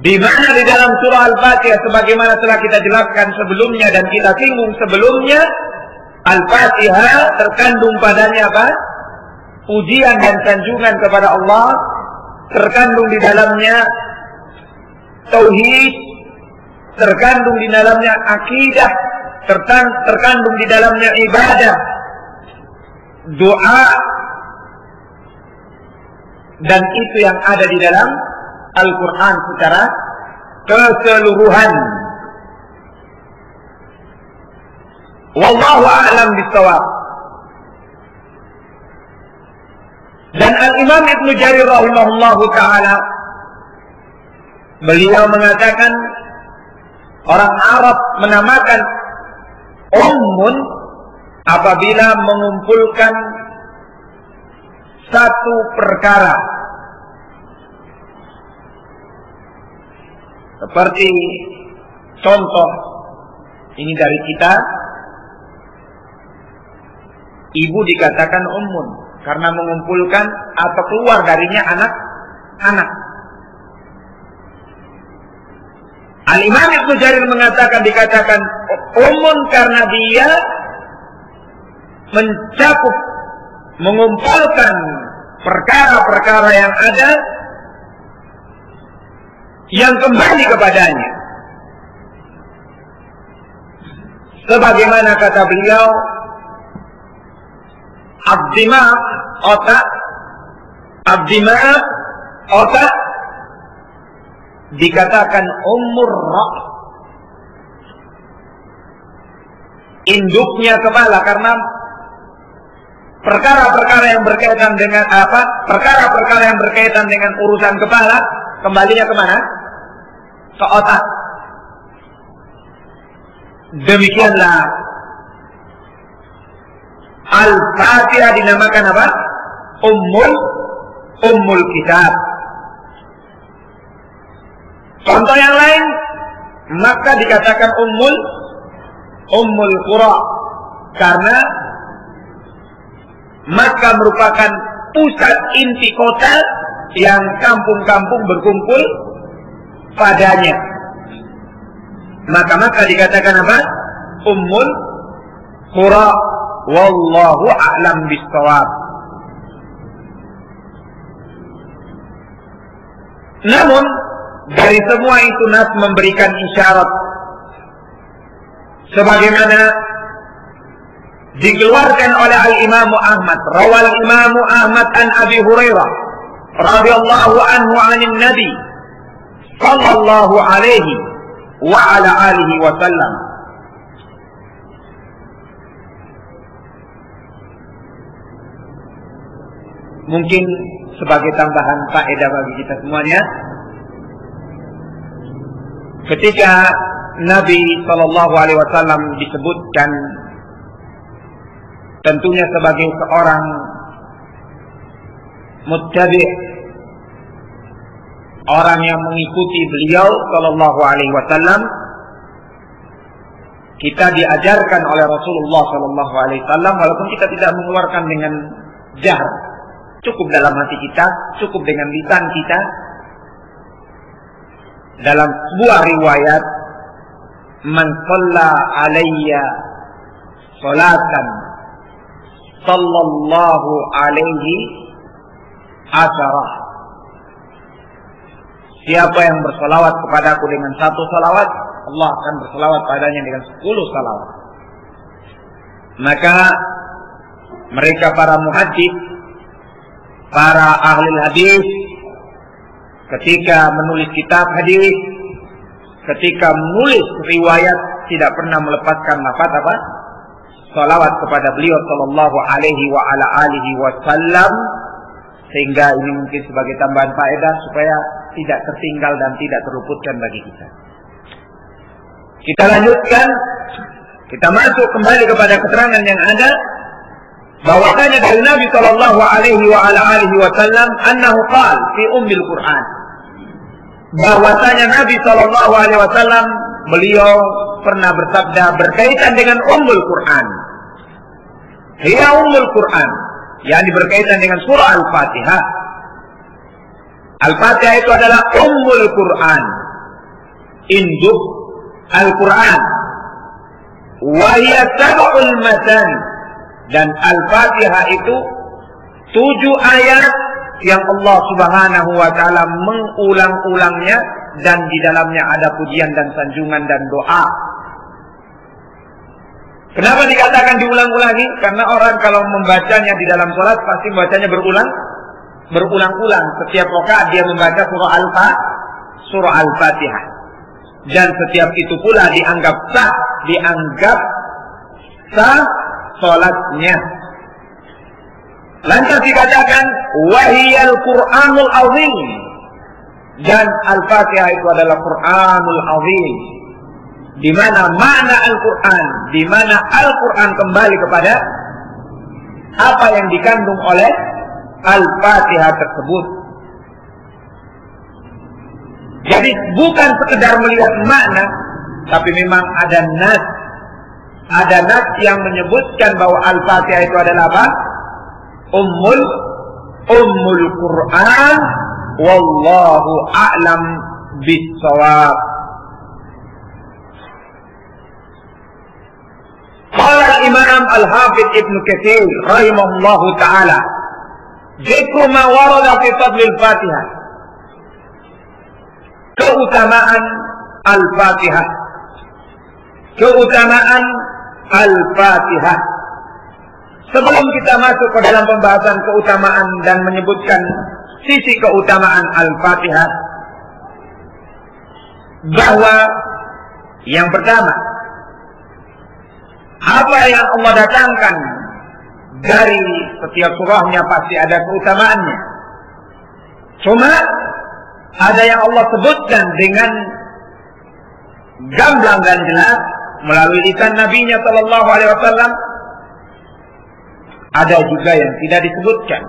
Di mana di dalam surah Al-Fatihah sebagaimana telah kita jelaskan sebelumnya dan kita singgung sebelumnya, Al-Fatihah terkandung padanya apa? Pujian dan sanjungan kepada Allah, terkandung di dalamnya tauhid, terkandung di dalamnya akidah, terkandung di dalamnya ibadah, doa, dan itu yang ada di dalam Al-Quran secara keseluruhan. Wallahu a'lam bishawab. Dan Al-Imam Ibnu Jarir rahimahullahu ta'ala, beliau mengatakan orang Arab menamakan ummun apabila mengumpulkan satu perkara. Seperti contoh ini dari kita, ibu dikatakan ummun karena mengumpulkan atau keluar darinya anak-anak. Al-Imam Ibnu Jarir mengatakan dikatakan ummun karena dia mencakup, mengumpulkan perkara-perkara yang ada yang kembali kepadanya. Sebagaimana kata beliau, ad-dimag, otak, ad-dimag, otak, dikatakan ummur ra', induknya kepala, karena perkara-perkara yang berkaitan dengan apa? Perkara-perkara yang berkaitan dengan urusan kepala kembalinya kemana? Ke otak. Demikianlah Al-Fatihah dinamakan apa? Ummul Kitab. Contoh yang lain, maka dikatakan Ummul Qura karena Makkah merupakan pusat inti kota yang kampung-kampung berkumpul padanya. Maka dikatakan apa? Ummul Qura. Wallahu a'lam bishawab. Namun dari semua itu nas memberikan isyarat sebagaimana dikeluarkan oleh Al-Imam Ahmad. Rawal Imam Ahmad an Abi Hurairah radhiyallahu anhu 'anil Nabi sallallahu alaihi wa ala alihi wa sallam. Mungkin sebagai tambahan faedah bagi kita semuanya, ketika Nabi sallallahu alaihi wasallam disebutkan tentunya sebagai seorang muttabi', orang yang mengikuti beliau sallallahu alaihi wasallam, kita diajarkan oleh Rasulullah sallallahu alaihi wasallam walaupun kita tidak mengeluarkan dengan jahr, cukup dalam hati kita, cukup dengan lisan kita. Dalam sebuah riwayat, man shalla alayya salatan sallallahu alaihi asyarah. Siapa yang bersolawat kepadaku dengan 1 salawat, Allah akan bersolawat padanya dengan 10 salawat. Maka mereka para muhaddits, para ahli hadis, ketika menulis kitab hadis, ketika menulis riwayat, tidak pernah melepaskan lafaz apa? Salawat kepada beliau sallallahu alaihi wa ala alihi wasallam, sehingga ini mungkin sebagai tambahan faedah supaya tidak tertinggal dan tidak terluputkan bagi kita. Kita lanjutkan, kita masuk kembali kepada keterangan yang ada bahwasanya dari Nabi sallallahu alaihi wa ala alihi wasallam annahu qala fi ummil Quran. Bahwasanya Nabi sallallahu alaihi wasallam beliau pernah bersabda berkaitan dengan ummul Quran. Hiya ummul Quran, yang berkaitan dengan surah Al-Fatihah. Al-Fatihah itu adalah ummul Quran, induk Al-Quran. Wa hiya sab'ul matan, dan Al-Fatihah itu 7 ayat yang Allah Subhanahu wa taala mengulang-ulangnya, dan di dalamnya ada pujian dan sanjungan dan doa. Kenapa dikatakan diulang-ulangi? Karena orang kalau membacanya di dalam sholat pasti membacanya berulang-ulang. Setiap rakaat dia membaca surah Al-Fatihah. Dan setiap itu pula dianggap sah sholatnya. Lantas dikatakan wahiyal Qur'anul azim, dan Al-Fatihah itu adalah Qur'anul azim, di mana makna Al-Quran, di mana Al-Quran kembali kepada apa yang dikandung oleh Al-Fatihah tersebut. Jadi bukan sekedar melihat makna, tapi memang ada nas yang menyebutkan bahwa Al-Fatihah itu adalah apa? Ummul Quran, wallahu a'lam bis-shawab. Qala al-Imam Al-Hafidz Ibnu Katsir rahimahullahu taala, dzikru ma warada fi fadl al-Fatihah. Keutamaan Al-Fatihah. Keutamaan Al-Fatihah. Sebelum kita masuk ke dalam pembahasan keutamaan dan menyebutkan sisi keutamaan Al-Fatihah, bahwa yang pertama, apa yang Allah datangkan dari setiap surahnya pasti ada keutamaannya. Cuma ada yang Allah sebutkan dengan gamblang dan jelas melalui lisan Nabi-Nya sallallahu alaihi wasallam. Ada juga yang tidak disebutkan.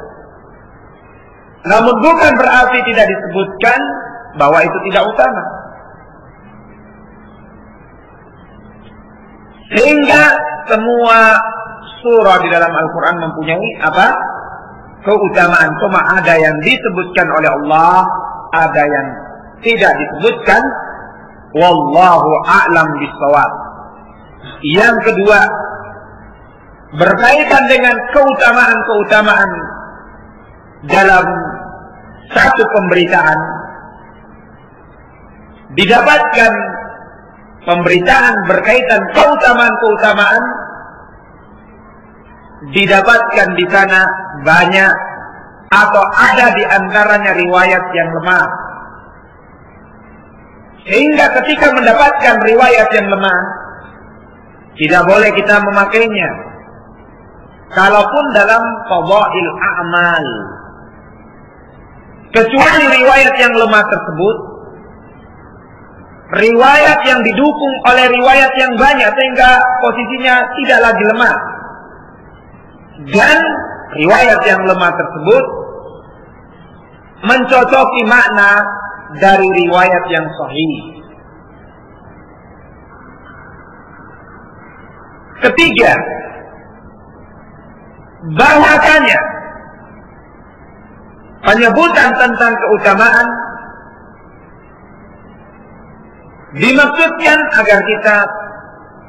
Namun bukan berarti tidak disebutkan bahwa itu tidak utama. Sehingga semua surah di dalam Al-Quran mempunyai apa? Keutamaan. Cuma ada yang disebutkan oleh Allah, ada yang tidak disebutkan. Wallahu a'lam bis-shawab. Yang kedua, berkaitan dengan keutamaan-keutamaan dalam satu pemberitaan, didapatkan pemberitaan berkaitan keutamaan-keutamaan, didapatkan di sana banyak atau ada di antaranya riwayat yang lemah. Sehingga ketika mendapatkan riwayat yang lemah, tidak boleh kita memakainya. Kalaupun dalam fadhail a'mal, kecuali riwayat yang lemah tersebut riwayat yang didukung oleh riwayat yang banyak, sehingga posisinya tidak lagi lemah. Dan riwayat yang lemah tersebut mencocoki makna dari riwayat yang sahih. Ketiga, bahwasanya penyebutan tentang keutamaan dimaksudkan agar kita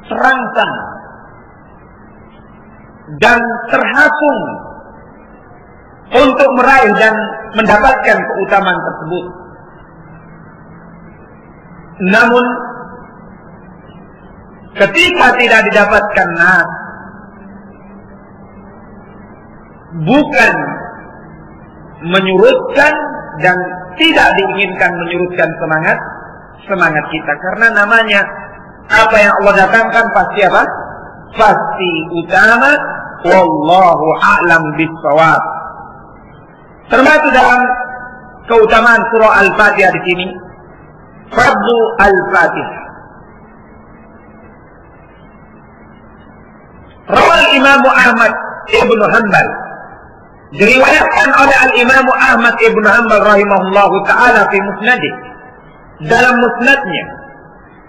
terangsang dan terhasung untuk meraih dan mendapatkan keutamaan tersebut. Namun ketika tidak didapatkan bukan menyurutkan dan tidak diinginkan menyurutkan semangat kita, karena namanya apa yang Allah datangkan pasti apa? Pasti utama. Wallahu a'lam bis-shawab. Termasuk dalam keutamaan surah Al-Fatihah di sini, fardhu Al-Fatihah. Rawal Imam Ahmad Ibn Hanbal, diriwayatkan oleh Al-Imam Ahmad Ibn Hanbal rahimahullahu ta'ala fi musnadih, dalam musnadnya,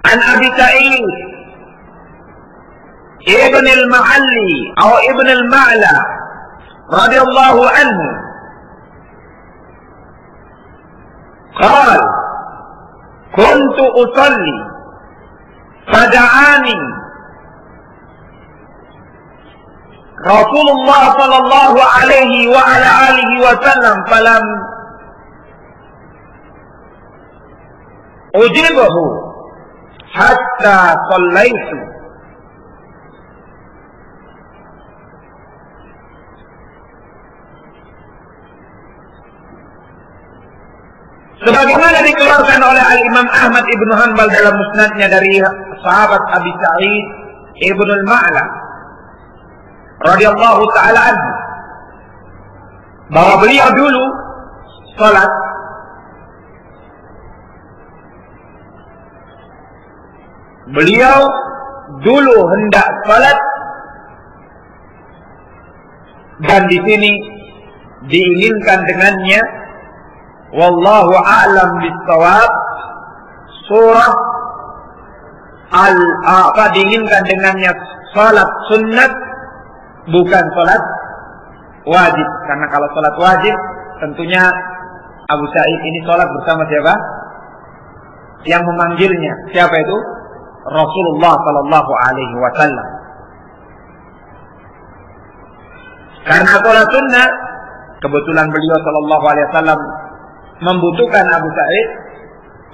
an Abi Sa'id Ibn al-Ma'alli atau Ibn al-Ma'la radhiyallahu anhu qala kuntu usalli fada'ani Rasulullah sallallahu alaihi wa ala alihi wa sallam falam ujibahu hatta sallaitu. Sebagaimana dikeluarkan oleh Al-Imam Ahmad Ibn Hanbal dalam musnadnya dari sahabat Abi Sa'id Ibn al-Ma'la radhiyallahu ta'ala anhu, bahwa beliau dulu salat hendak salat, dan di sini diinginkan dengannya wallahu a'lam bis-shawab, surah diinginkan dengannya salat sunnat, bukan salat wajib. Karena kalau salat wajib tentunya Abu Sa'id ini salat bersama siapa? Yang memanggilnya siapa itu? Rasulullah sallallahu alaihi wasallam. Karena salat sunnah, kebetulan beliau sallallahu alaihi wasallam membutuhkan Abu Sa'id,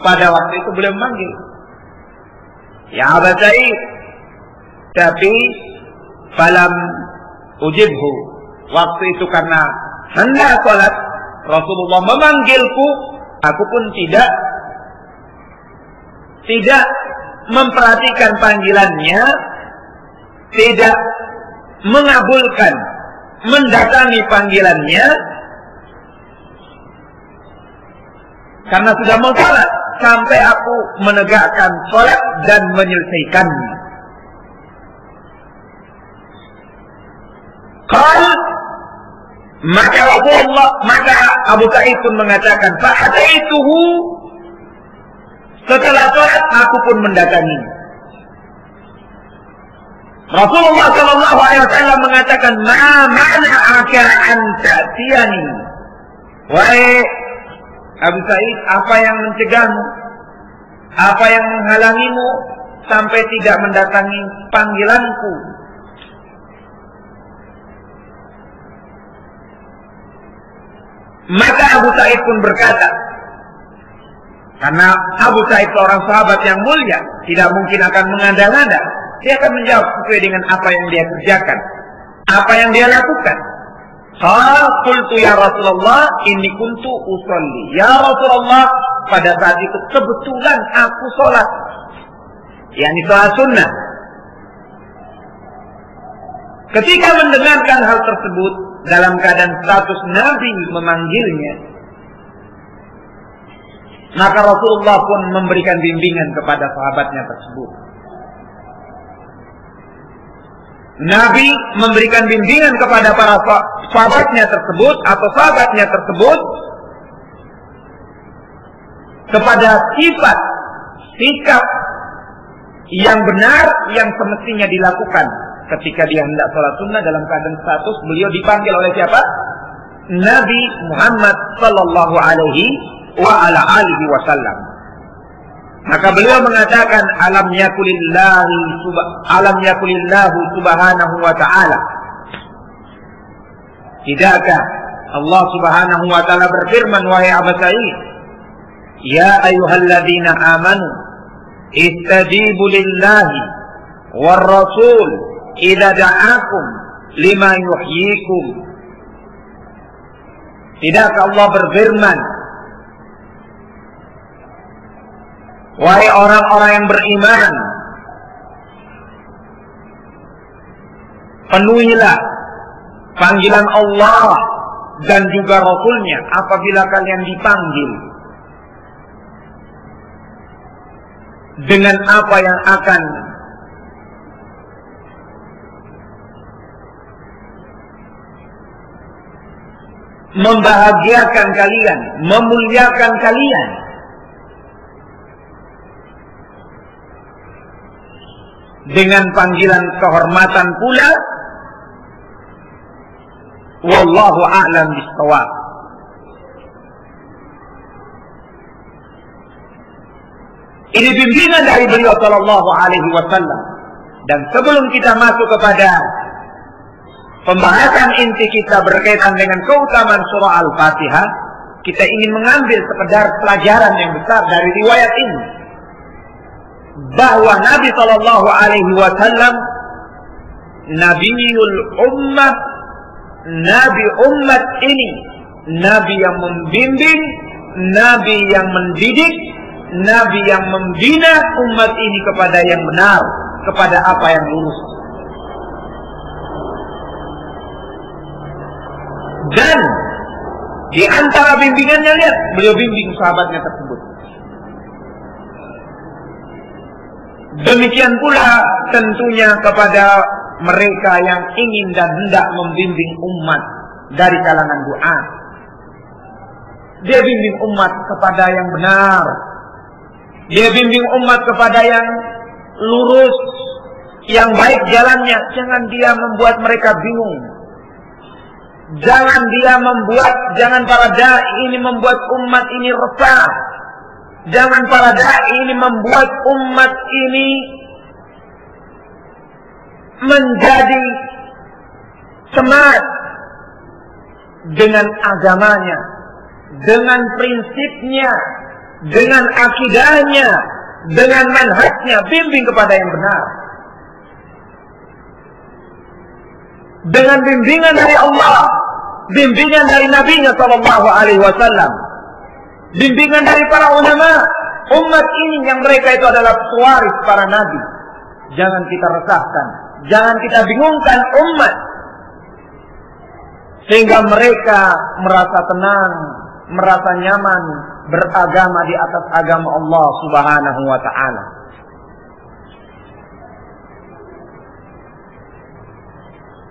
pada waktu itu beliau memanggil, ya Abu Sa'id, tapi falam ujibhu. Waktu itu karena hendak salat, Rasulullah memanggilku, aku pun tidak memperhatikan panggilannya, tidak mengabulkan, mendatangi panggilannya, karena sudah mau salat, sampai aku menegakkan salat dan menyelesaikannya. Maka Abu Sa'id pun mengatakan, fa'ataituhu, setelah salat aku pun mendatangi. Rasulullah sallallahu alaihi wasallam mengatakan, ma mana'aka an ta'tiyani. Wahai Abu Sa'id, apa yang mencegahmu? Apa yang menghalangimu sampai tidak mendatangi panggilanku? Maka Abu Sa'id pun berkata, karena Abu Sa'id seorang sahabat yang mulia, tidak mungkin akan mengada-ngada. Dia akan menjawab sesuai dengan apa yang dia kerjakan, apa yang dia lakukan. Qultu ya Rasulullah, inni kuntu usolli. Ya Rasulullah, pada saat itu kebetulan aku sholat, yakni sholat sunnah. Ketika mendengarkan hal tersebut, dalam keadaan status Nabi memanggilnya, maka Rasulullah pun memberikan bimbingan kepada sahabatnya tersebut. Nabi memberikan bimbingan kepada para sahabatnya tersebut atau sahabatnya tersebut kepada sifat, sikap yang benar yang semestinya dilakukan ketika dia hendak sholat sunnah dalam keadaan status beliau dipanggil oleh siapa? Nabi Muhammad sallallahu alaihi wa ala alihi wasallam. Maka beliau mengatakan alam yakulillahu subhanahu wa ta'ala. Tidakkah Allah subhanahu wa ta'ala berfirman, wahai Abu Sa'id, ya ayyuhalladzina amanu istajibu lillahi war rasul idza da'akum lima yuhyikum. Tidakkah Allah berfirman, wahai orang-orang yang beriman, penuhilah panggilan Allah dan juga Rasulnya apabila kalian dipanggil dengan apa yang akan membahagiakan kalian, memuliakan kalian. Dengan panggilan kehormatan pula, wallahu a'lam bishawab. Ini bimbingan dari beliau sallallahu alaihi wasallam. Dan sebelum kita masuk kepada pembahasan inti kita berkaitan dengan keutamaan surah Al-Fatihah, kita ingin mengambil sekedar pelajaran yang besar dari riwayat ini, bahwa Nabi sallallahu alaihi wasallam Nabiul Ummah, Nabi umat ini, Nabi yang membimbing, Nabi yang mendidik, Nabi yang membina umat ini kepada yang benar, kepada apa yang lurus. Dan di antara bimbingannya, lihat, beliau bimbing sahabatnya tersebut. Demikian pula tentunya kepada mereka yang ingin dan hendak membimbing umat dari kalangan doa. Dia bimbing umat kepada yang benar. Dia bimbing umat kepada yang lurus, yang baik jalannya. Jangan dia membuat mereka bingung. Jangan para dai ini membuat umat ini resah. Jangan para dai ini membuat umat ini menjadi semangat dengan agamanya, dengan prinsipnya, dengan akidahnya, dengan manhajnya. Bimbing kepada yang benar. Dengan bimbingan dari Allah, bimbingan dari Nabi-Nya sallallahu alaihi wasallam, bimbingan dari para ulama umat ini yang mereka itu adalah pewaris para nabi. Jangan kita resahkan, jangan kita bingungkan umat sehingga mereka merasa tenang, merasa nyaman beragama di atas agama Allah Subhanahu wa ta'ala.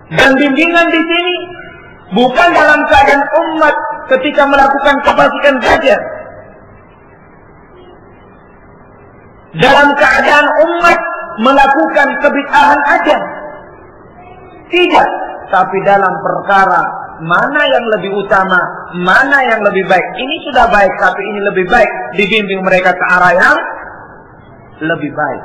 Dan bimbingan di sini bukan dalam keadaan umat ketika melakukan kefasikan saja. Dalam keadaan umat melakukan kebid'ahan aja. Tidak. Tapi dalam perkara mana yang lebih utama, mana yang lebih baik. Ini sudah baik, tapi ini lebih baik. Dibimbing mereka ke arah yang lebih baik.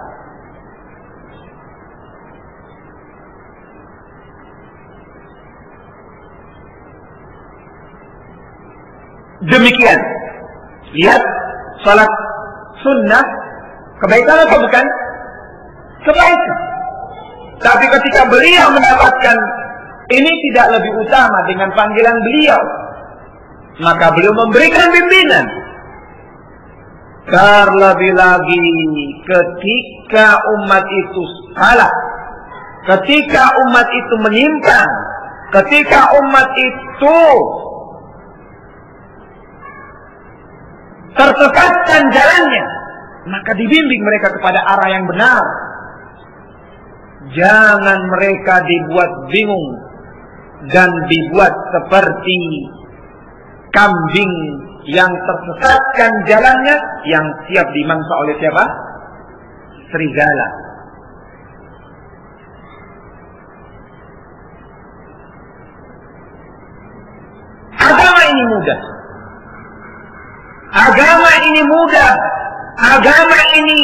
Demikian. Lihat, salat sunnah kebaikan atau bukan? Kebaikan. Tapi ketika beliau mendapatkan ini tidak lebih utama dengan panggilan beliau, maka beliau memberikan bimbingan. Terlebih lagi ketika umat itu salah, ketika umat itu menyimpang, ketika umat itu tersesatkan jalannya, maka dibimbing mereka kepada arah yang benar. Jangan mereka dibuat bingung dan dibuat seperti kambing yang tersesatkan jalannya, yang siap dimangsa oleh siapa? Serigala. ini mudah. Agama ini mudah. Agama ini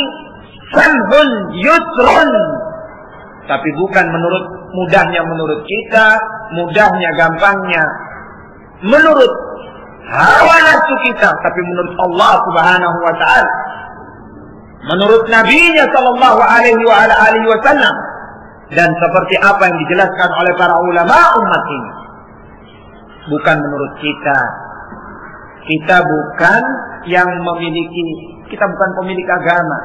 samhun yusrun. Tapi bukan menurut mudahnya menurut kita, mudahnya gampangnya menurut hawa nafsu kita, tapi menurut Allah Subhanahu wa taala. Menurut Nabi-Nya sallallahu alaihi wasallam, dan seperti apa yang dijelaskan oleh para ulama umat ini. Bukan menurut kita. Kita bukan yang memiliki, kita bukan pemilik agama.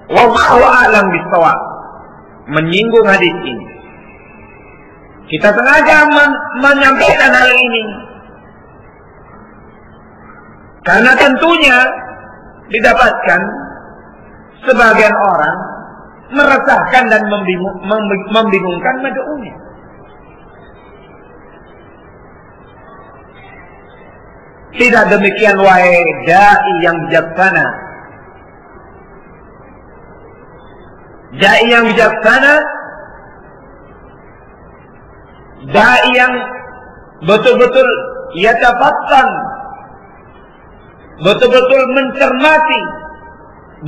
Wallahu a'lam bishawab. Menyinggung hadis ini. Kita sengaja menyampaikan hal ini. Karena tentunya didapatkan sebagian orang meresahkan dan membingungkan mad'unya. Tidak demikian wahai dai yang bijaksana. Dai yang bijaksana, dai yang betul-betul yatafattan, betul-betul mencermati,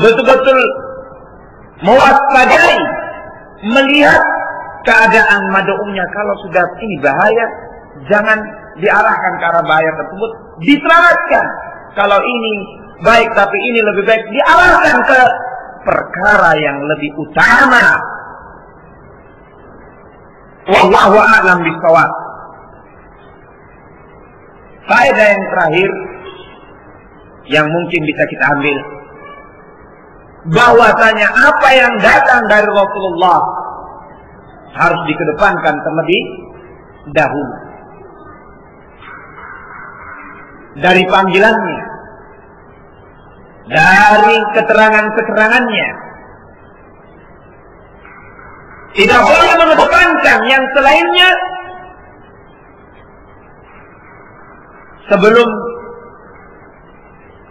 betul-betul mewaspadai, melihat keadaan mad'unya. Kalau sudah ini bahaya, jangan diarahkan ke arah bahaya tersebut, diselamatkan. Kalau ini baik tapi ini lebih baik, diarahkan ke perkara yang lebih utama. Wallahu a'lam bishawab. Faedah yang terakhir yang mungkin bisa kita ambil, bahwasanya apa yang datang dari Rasulullah harus dikedepankan terlebih dahulu. Dari panggilannya, dari keterangan-keterangannya. Tidak boleh mengedepankan yang selainnya sebelum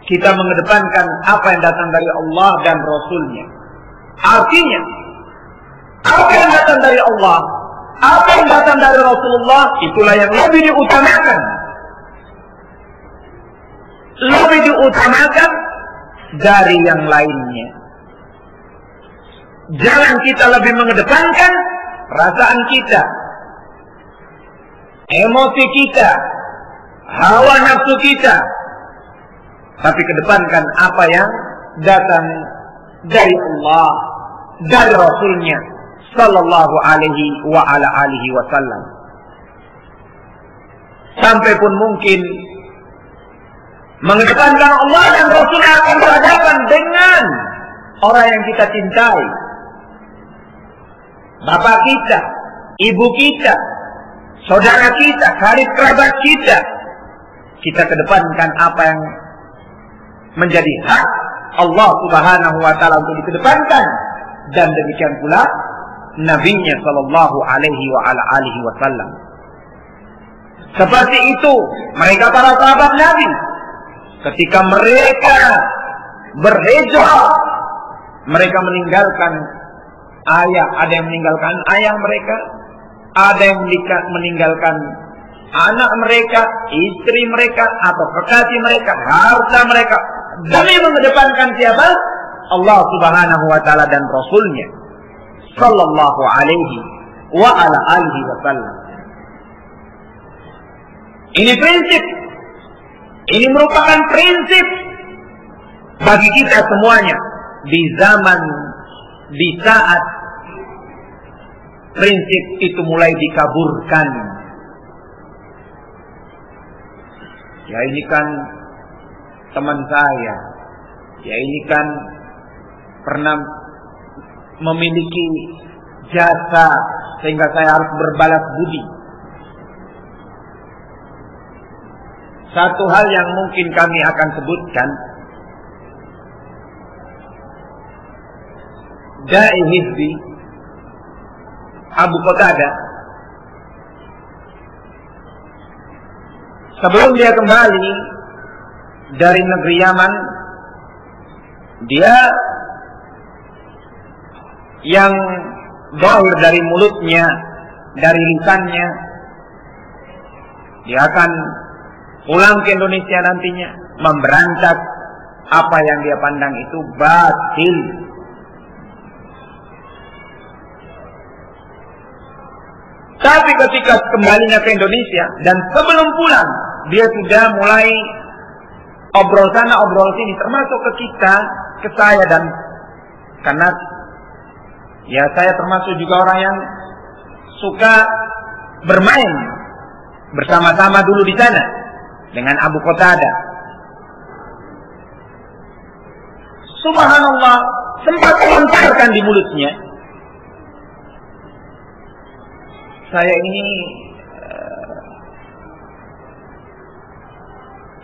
kita mengedepankan apa yang datang dari Allah dan Rasulnya. Artinya, apa yang datang dari Allah, apa yang datang dari Rasulullah, itulah yang lebih diutamakan. Lebih diutamakan dari yang lainnya. Jangan kita lebih mengedepankan perasaan kita, emosi kita, hawa nafsu kita, tapi kedepankan apa yang datang dari Allah, dari Rasulnya sallallahu alaihi wa ala alihi wasallam. Sampai pun mungkin mengedepankan Allah dan Rasul akan berhadapan dengan orang yang kita cintai, bapak kita, ibu kita, saudara kita, karib kerabat kita. Kita kedepankan apa yang menjadi hak Allah Subhanahu wa taala untuk dikedepankan, dan demikian pula Nabi-Nya sallallahu alaihi wa ala alihi wasallam. Seperti itu mereka para sahabat Nabi, ketika mereka berhijrah, mereka meninggalkan ayah, ada yang meninggalkan ayah mereka, ada yang meninggalkan anak mereka, istri mereka, atau kekasih mereka, harta mereka, demi mengedepankan siapa? Allah Subhanahu wa taala dan Rasulnya sallallahu alaihi wa ala alihi wasallam. Ini prinsip. Ini merupakan prinsip bagi kita semuanya di zaman, di saat prinsip itu mulai dikaburkan. Ya ini kan teman saya, ya ini kan pernah memiliki jasa sehingga saya harus berbalas budi. Satu hal yang mungkin kami akan sebutkan, Da'i Hizbi Abu Qatadah, sebelum dia kembali dari negeri Yaman, dia yang zahir dari mulutnya, dari lisannya, Dia akan pulang ke Indonesia nantinya, memberantas apa yang dia pandang itu batil. Tapi ketika kembalinya ke Indonesia dan sebelum pulang, dia sudah mulai obrol sana obrol sini, termasuk ke kita, ke saya, dan karena ya saya termasuk juga orang yang suka bermain bersama-sama dulu di sana dengan Abu Qatadah. Subhanallah, sempat melontarkan di mulutnya, saya ini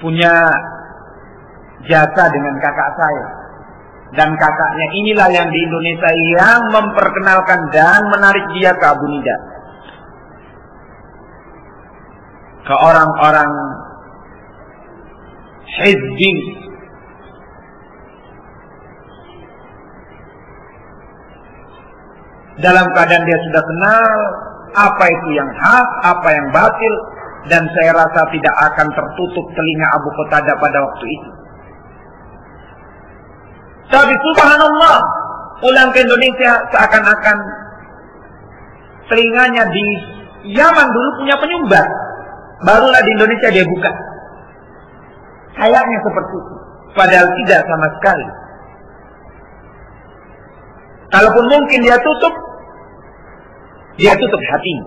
punya jasa dengan kakak saya, dan kakaknya inilah yang di Indonesia yang memperkenalkan dan menarik dia ke Abu Nida, ke orang-orang hizbi. Dalam keadaan dia sudah kenal apa itu yang hak, apa yang batil, dan saya rasa tidak akan tertutup telinga Abu Qatadah pada waktu itu. Tapi subhanallah, pulang ke Indonesia seakan-akan telinganya di Yaman dulu punya penyumbat, barulah di Indonesia dia buka. Kayaknya seperti itu, padahal tidak sama sekali. Kalaupun mungkin dia tutup hatinya.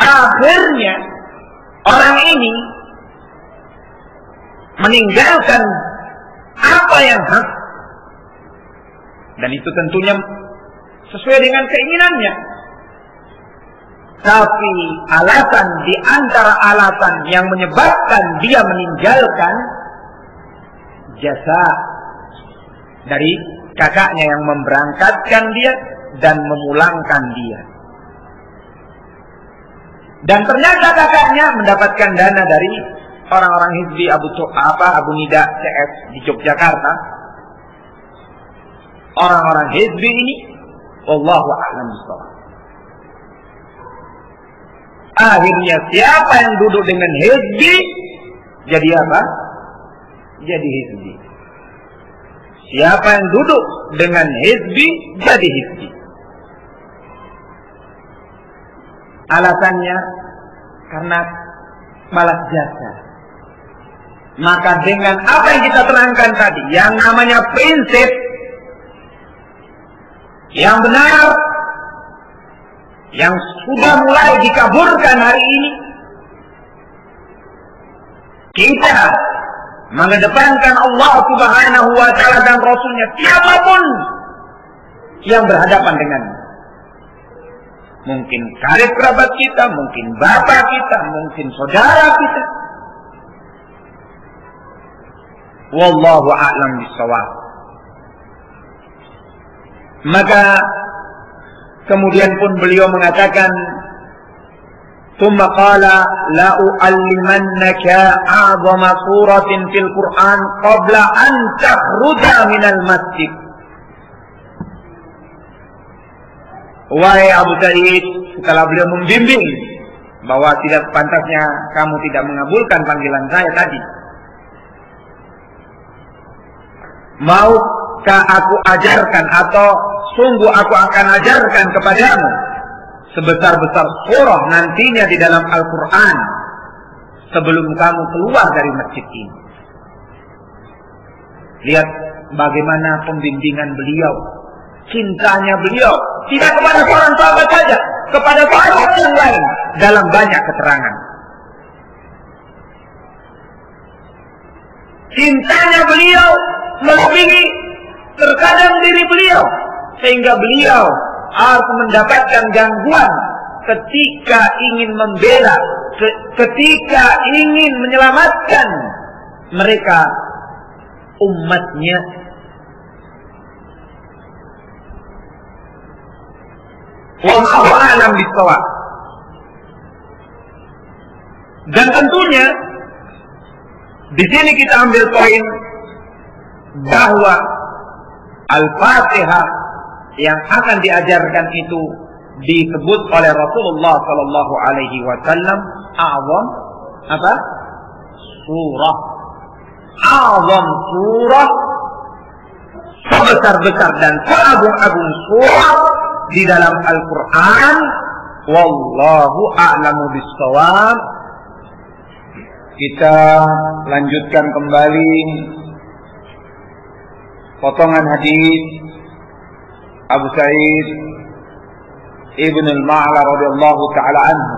Akhirnya orang ini meninggalkan apa yang hak, dan itu tentunya sesuai dengan keinginannya. Tapi alasan di antara alasan yang menyebabkan dia meninggalkan jasa dari kakaknya yang memberangkatkan dia dan memulangkan dia. Dan ternyata kakaknya mendapatkan dana dari orang-orang hizbi Abu Nida CS di Yogyakarta. Orang-orang hizbi ini, wallahu a'lam bishawab. Akhirnya siapa yang duduk dengan hizbi jadi apa? Jadi hizbi. Siapa yang duduk dengan hizbi jadi hizbi. Alasannya karena balas jasa. Maka dengan apa yang kita terangkan tadi, yang namanya prinsip yang benar, yang sudah mulai dikaburkan hari ini, kita mengedepankan Allah Subhanahu wa ta'ala dan Rasulnya, siapapun yang berhadapan dengannya. Mungkin karib kerabat kita, mungkin bapak kita, mungkin saudara kita. Wallahu a'lam bishawab. Maka kemudian pun beliau mengatakan, ثم قال لا أعلمنك أعظم سورة في القرآن قبل أن تخرج من المسجد. Wahai Abu Sa'id, setelah beliau membimbing bahwa tidak pantasnya kamu tidak mengabulkan panggilan saya tadi, maukah aku ajarkan, atau sungguh aku akan ajarkan kepadamu sebesar-besar surah nantinya di dalam Al-Quran sebelum kamu keluar dari masjid ini. Lihat bagaimana pembimbingan beliau, cintanya beliau, tidak kepada seorang sahabat saja, kepada sahabat yang lain dalam banyak keterangan. Cintanya beliau melebihi terkadang diri beliau, sehingga beliau harus mendapatkan gangguan ketika ingin membela, ketika ingin menyelamatkan mereka, umatnya. Wallahu a'lam bishawab. Dan tentunya di sini kita ambil poin bahwa Al-Fatihah yang akan diajarkan itu disebut oleh Rasulullah sallallahu alaihi wasallam a'zam apa? Surah. A'zam surah, sebesar-besar dan seagung-agung surah di dalam Al-Qur'an. Wallahu a'lamu bis-shawab. Kita lanjutkan kembali potongan hadis Abu Sa'id Ibn al-Ma'la radhiyallahu ta'ala anhu.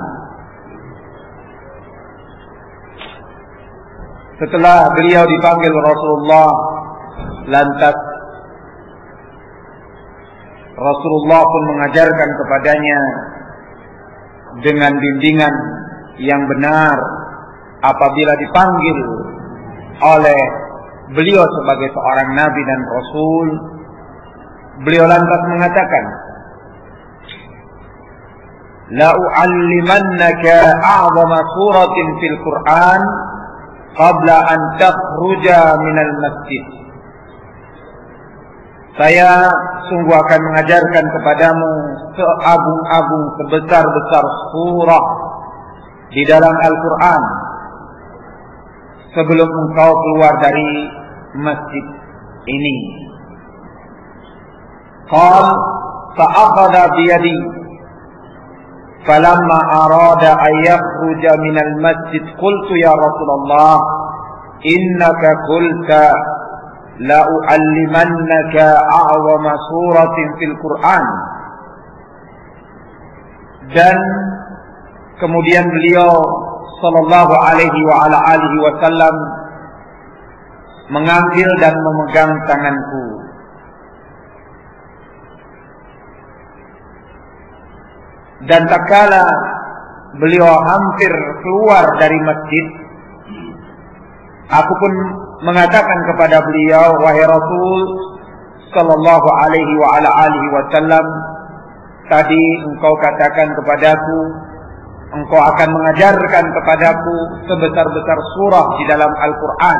Setelah beliau dipanggil Rasulullah, lantas Rasulullah pun mengajarkan kepadanya dengan bimbingan yang benar. Apabila dipanggil oleh beliau sebagai seorang nabi dan rasul, beliau lantas mengatakan, la u'allimannaka a'zama suratin fil Qur'an qabla an takhruja minal masjid. Saya sungguh akan mengajarkan kepadamu seagung-agung sebesar-besar surah di dalam Al-Qur'an sebelum engkau keluar dari masjid ini. Qal fa'akhadha biyadi falamma arada an yakhruja minal masjid qultu ya Rasulullah innaka qulta la u'allimannaka a'zama suratin fil Qur'an. Dan kemudian beliau sallallahu alaihi wa ala alihi wasallam mengambil dan memegang tanganku. Dan tatkala beliau hampir keluar dari masjid, aku pun mengatakan kepada beliau, wahai Rasul sallallahu alaihi wa ala alihi wasallam, tadi engkau katakan kepadaku, engkau akan mengajarkan kepadaku sebesar-besar surah di dalam Al-Quran.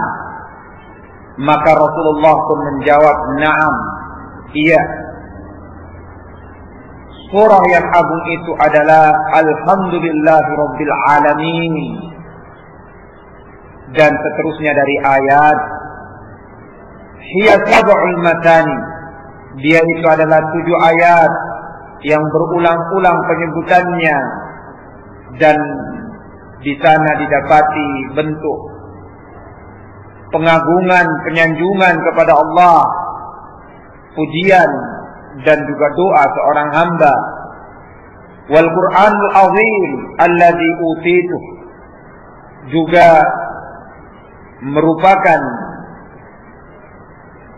Maka Rasulullah pun menjawab, na'am, iya. Surah yang agung itu adalah Alhamdulillahi Rabbil Alamin. Dan seterusnya dari ayat, hiya sab'ul matani. Dia itu adalah 7 ayat yang berulang-ulang penyebutannya. Dan di sana didapati bentuk pengagungan, penyanjungan kepada Allah, pujian dan juga doa seorang hamba. Wal Qur'anul azim alladzi utitu juga merupakan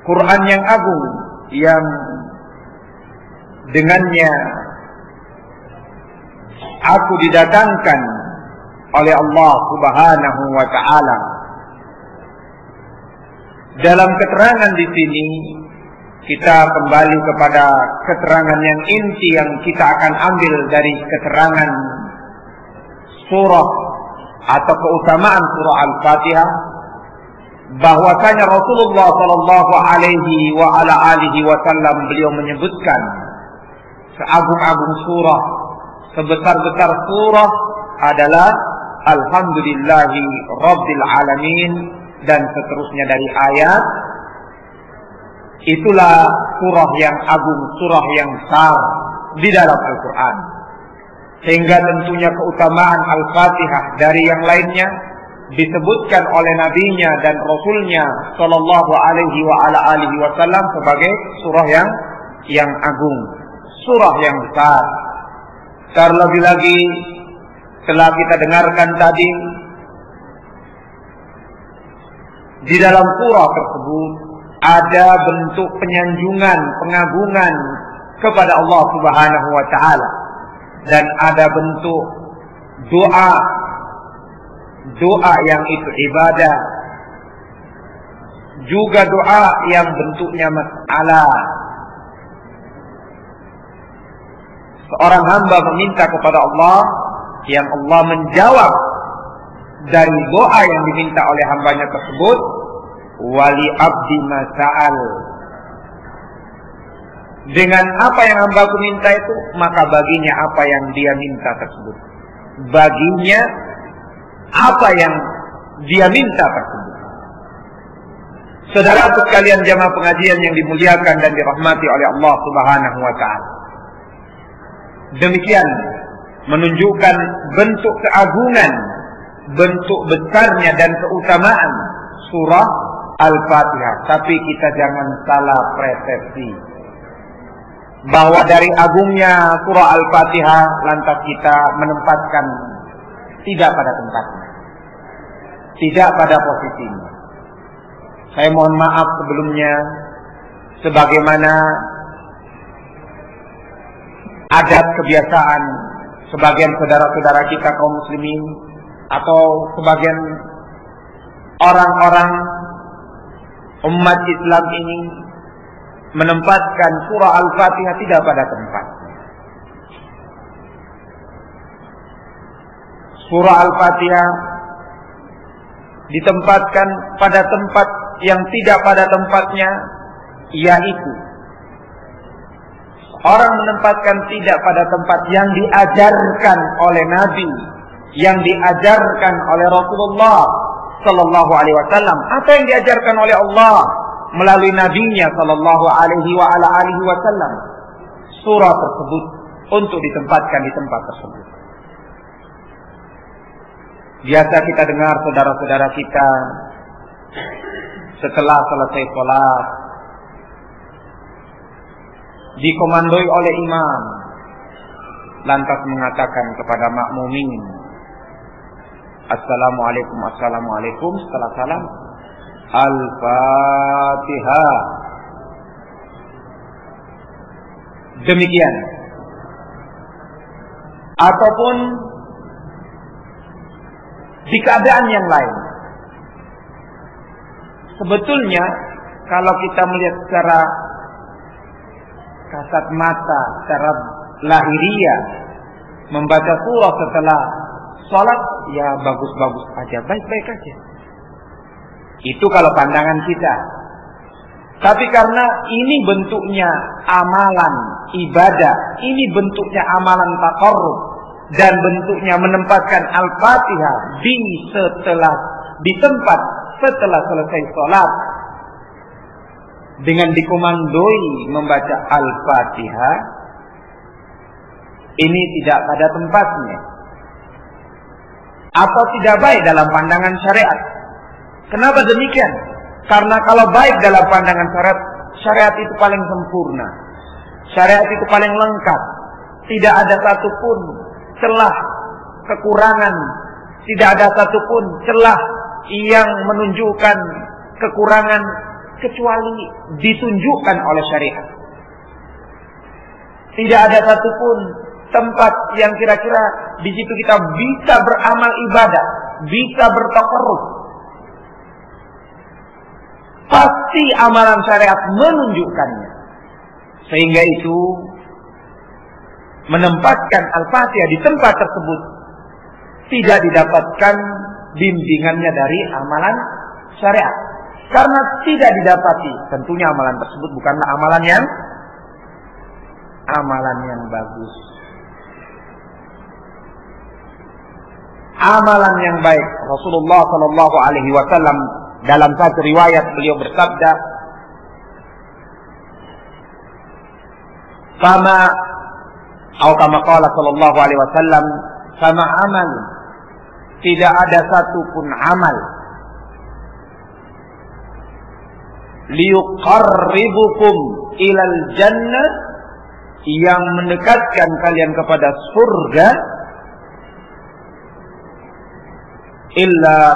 Quran yang agung yang dengannya aku didatangkan oleh Allah Subhanahu wa taala. Dalam keterangan di sini kita kembali kepada keterangan yang inti yang kita akan ambil dari keterangan surah atau keutamaan surah Al-Fatihah, bahwasanya Rasulullah sallallahu alaihi wa ala alihi wasallam beliau menyebutkan seagung-agung surah, sebesar-besar surah adalah Alhamdulillahi Rabbil Alamin dan seterusnya dari ayat. Itulah surah yang agung, surah yang besar di dalam Al-Quran. Sehingga tentunya keutamaan Al-Fatihah dari yang lainnya disebutkan oleh nabinya dan rasulnya sallallahu alaihi wa ala alihi wasallam sebagai surah yang agung, surah yang besar. Terlebih lagi telah kita dengarkan tadi di dalam surah tersebut ada bentuk penyanjungan, pengagungan kepada Allah Subhanahu wa taala, dan ada bentuk doa yang itu ibadah, juga doa yang bentuknya mas'alah. Seorang hamba meminta kepada Allah yang Allah menjawab dari doa yang diminta oleh hambanya tersebut. Wali abdi masa'al, dengan apa yang hambaku minta itu, maka baginya apa yang dia minta tersebut. Baginya apa yang dia minta tersebut. Saudara sekalian jamaah pengajian yang dimuliakan dan dirahmati oleh Allah Subhanahu wa taala. Demikian menunjukkan bentuk keagungan, bentuk besarnya dan keutamaan surah Al-Fatihah. Tapi kita jangan salah persepsi bahwa dari agungnya surah Al-Fatihah lantas kita menempatkan tidak pada tempatnya, tidak pada posisinya. Saya mohon maaf sebelumnya, sebagaimana adat kebiasaan sebagian saudara-saudara kita kaum muslimin atau sebagian orang-orang umat Islam ini menempatkan surah Al-Fatihah tidak pada tempatnya. Surah Al-Fatihah ditempatkan pada tempat yang tidak pada tempatnya, yaitu orang menempatkan tidak pada tempat yang diajarkan oleh Nabi, yang diajarkan oleh Rasulullah Sallallahu Alaihi Wasallam. Apa yang diajarkan oleh Allah melalui Nabi-Nya Sallallahu Alaihi Wasallam. Surah tersebut untuk ditempatkan di tempat tersebut. Biasa kita dengar saudara-saudara kita setelah selesai sholat dikomandoi oleh imam, lantas mengatakan kepada makmumin, Assalamualaikum, Assalamualaikum, setelah salam, Al-Fatihah. Demikian. Ataupun di keadaan yang lain. Sebetulnya kalau kita melihat secara kasat mata, secara lahiriah, membaca surah setelah sholat, ya bagus-bagus aja, baik-baik aja. Itu kalau pandangan kita. Tapi karena ini bentuknya amalan ibadah, ini bentuknya amalan taqarrub, dan bentuknya menempatkan Al-Fatihah di tempat setelah selesai sholat, dengan dikomandoi membaca Al-Fatihah, ini tidak pada tempatnya atau tidak baik dalam pandangan syariat. Kenapa demikian? Karena kalau baik dalam pandangan syariat, syariat itu paling sempurna, syariat itu paling lengkap, tidak ada satupun celah kekurangan, tidak ada satupun celah yang menunjukkan kekurangan kecuali ditunjukkan oleh syariat. Tidak ada satupun tempat yang kira-kira di situ kita bisa beramal ibadah, bisa bertaqarrub. Pasti amalan syariat menunjukkannya. Sehingga itu menempatkan Al-Fatihah di tempat tersebut tidak didapatkan bimbingannya dari amalan syariat. Karena tidak didapati, tentunya amalan tersebut bukanlah amalan yang bagus. Amalan yang baik. Rasulullah Sallallahu Alaihi Wasallam dalam satu riwayat beliau bersabda, "Fama atau kama qala Sallallahu Alaihi Wasallam, sama amal, tidak ada satupun amal liyuqarribukum ilal jannah, yang mendekatkan kalian kepada surga, illa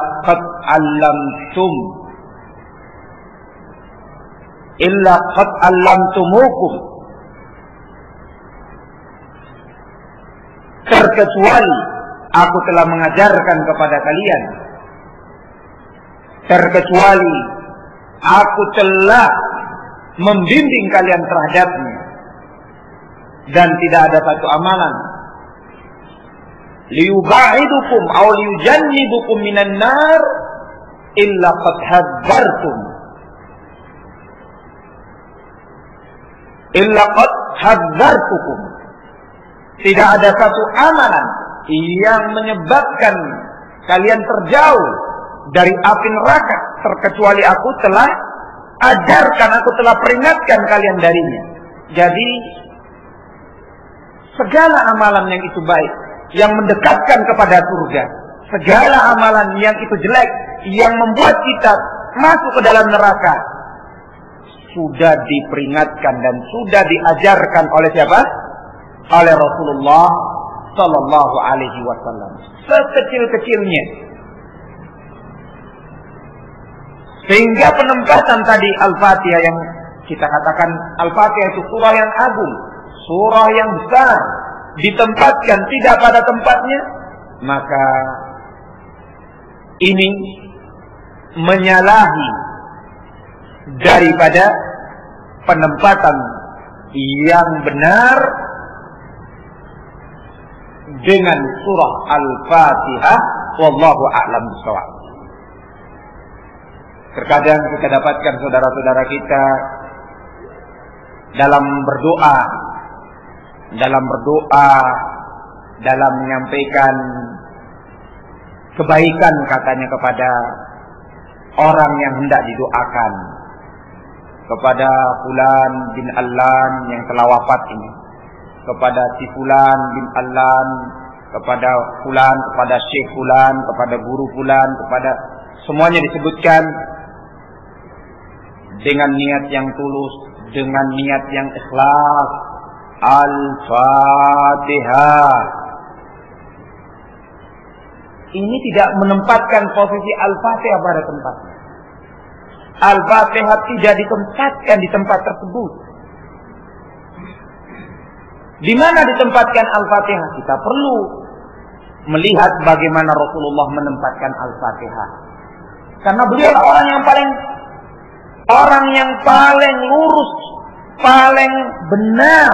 qad allamtumukum, terkecuali aku telah mengajarkan kepada kalian, terkecuali aku telah membimbing kalian terhadapnya. Dan tidak ada satu amalan liyubaidukum aw liyujannibukum minan nar illa qad hadzartum illa qad hadzartukum. Tidak ada satu amalan yang menyebabkan kalian terjauh dari api neraka terkecuali aku telah ajarkan, aku telah peringatkan kalian darinya. Jadi segala amalan yang itu baik, yang mendekatkan kepada surga, segala amalan yang itu jelek, yang membuat kita masuk ke dalam neraka, sudah diperingatkan dan sudah diajarkan oleh siapa? Oleh Rasulullah Sallallahu Alaihi Wasallam. Sekecil-kecilnya. Sehingga penempatan tadi Al-Fatihah yang kita katakan Al-Fatihah itu surah yang agung, surah yang besar, ditempatkan tidak pada tempatnya, maka ini menyalahi daripada penempatan yang benar dengan surah Al-Fatihah. Wallahu a'lam bishawab. Terkadang kita dapatkan saudara-saudara kita dalam berdoa, dalam menyampaikan kebaikan katanya kepada orang yang hendak didoakan, kepada Fulan bin Allan yang telah wafat ini, kepada si Fulan bin Allan, kepada Fulan, kepada Syekh Fulan, kepada guru Fulan, kepada semuanya disebutkan dengan niat yang tulus, dengan niat yang ikhlas. Al-Fatihah. Ini tidak menempatkan posisi Al-Fatihah pada tempatnya. Al-Fatihah tidak ditempatkan di tempat tersebut. Di mana ditempatkan Al-Fatihah? Kita perlu melihat bagaimana Rasulullah menempatkan Al-Fatihah. Karena beliau orang yang paling lurus, paling benar,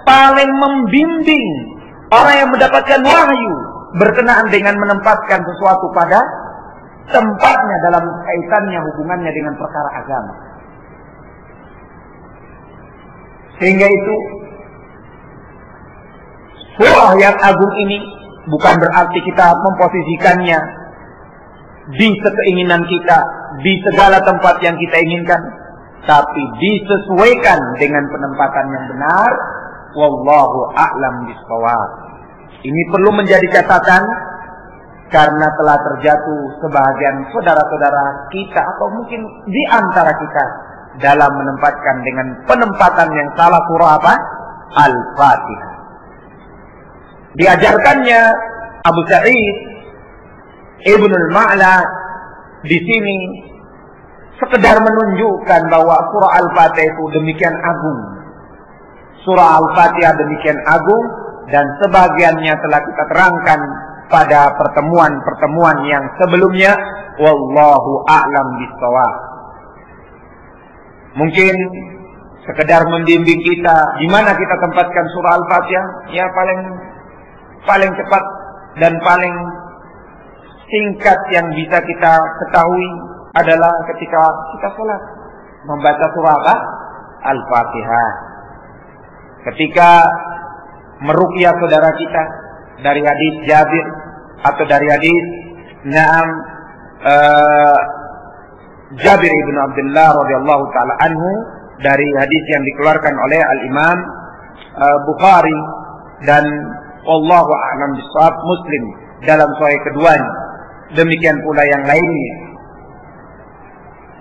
paling membimbing orang yang mendapatkan wahyu berkenaan dengan menempatkan sesuatu pada tempatnya dalam kaitannya hubungannya dengan perkara agama. Sehingga itu surah yang agung ini bukan berarti kita memposisikannya di sekeinginan kita, di segala tempat yang kita inginkan, tapi disesuaikan dengan penempatan yang benar. Wallahu a'lam bishawab. Ini perlu menjadi catatan karena telah terjatuh sebahagian saudara-saudara kita atau mungkin di antara kita dalam menempatkan dengan penempatan yang salah surah apa? Al-Fatihah. Diajarkannya Abu Sa'id Ibnul Ma'la di sini sekedar menunjukkan bahwa surah Al-Fatihah itu demikian agung. Surah Al-Fatihah demikian agung dan sebagiannya telah kita terangkan pada pertemuan-pertemuan yang sebelumnya. Wallahu a'lam bishawab. Mungkin sekedar membimbing kita di mana kita tempatkan surah Al-Fatihah, ya paling cepat dan paling singkat yang bisa kita ketahui adalah ketika kita sholat membaca surah apa? Al-Fatihah. Ketika meruqyah saudara kita dari hadis Jabir atau dari hadis Jabir ibn Abdullah radhiyallahu taala anhu, dari hadis yang dikeluarkan oleh Al-Imam Bukhari dan wallahu a'lam bishawab Muslim dalam sahih keduanya. Demikian pula yang lainnya,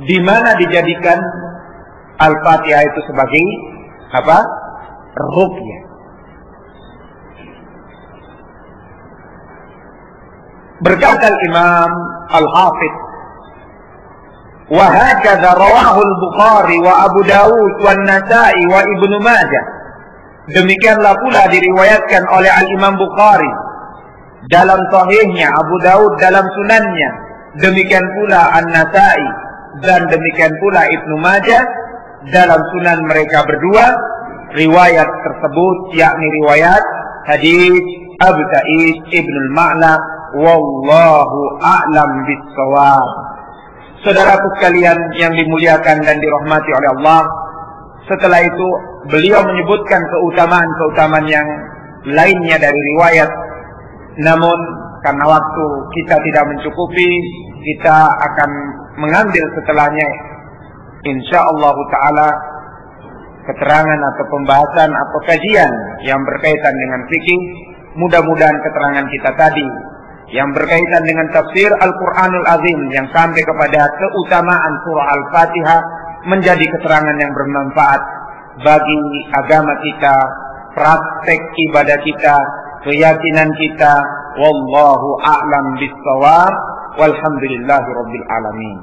di mana dijadikan Al-Fatihah itu sebagai apa? Ruqyah. Berkata Imam Al-Hafidh, wa hakadha rawahu Al-Bukhari wa Abu Dawud wa An-Nasa'i wa Ibnu Majah. Demikianlah pula diriwayatkan oleh Al-Imam Bukhari dalam sahihnya, Abu Dawud dalam sunannya, demikian pula An-Nasa'i dan demikian pula Ibnu Majah dalam sunan mereka berdua. Riwayat tersebut yakni riwayat hadis Abu Sa'id Ibnul Ma'la. Wallahu a'lam bishawab. Saudaraku sekalian yang dimuliakan dan dirahmati oleh Allah, Setelah itu beliau menyebutkan keutamaan-keutamaan yang lainnya dari riwayat. Namun karena waktu kita tidak mencukupi, kita akan mengambil setelahnya insyaallah taala keterangan atau pembahasan atau kajian yang berkaitan dengan fikih. Mudah-mudahan keterangan kita tadi yang berkaitan dengan tafsir Al-Quranul Azim yang sampai kepada keutamaan surah Al-Fatihah menjadi keterangan yang bermanfaat bagi agama kita, praktek ibadah kita, keyakinan kita. Wallahu a'lam bis-shawab. Walhamdulillahi rabbil alamin.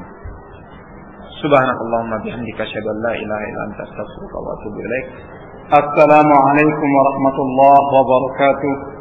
Subhanakallahumma bihamdika asyhadu an la ilaha illa anta astaghfiruka wa atubu ilaik. Assalamualaikum warahmatullahi wabarakatuh.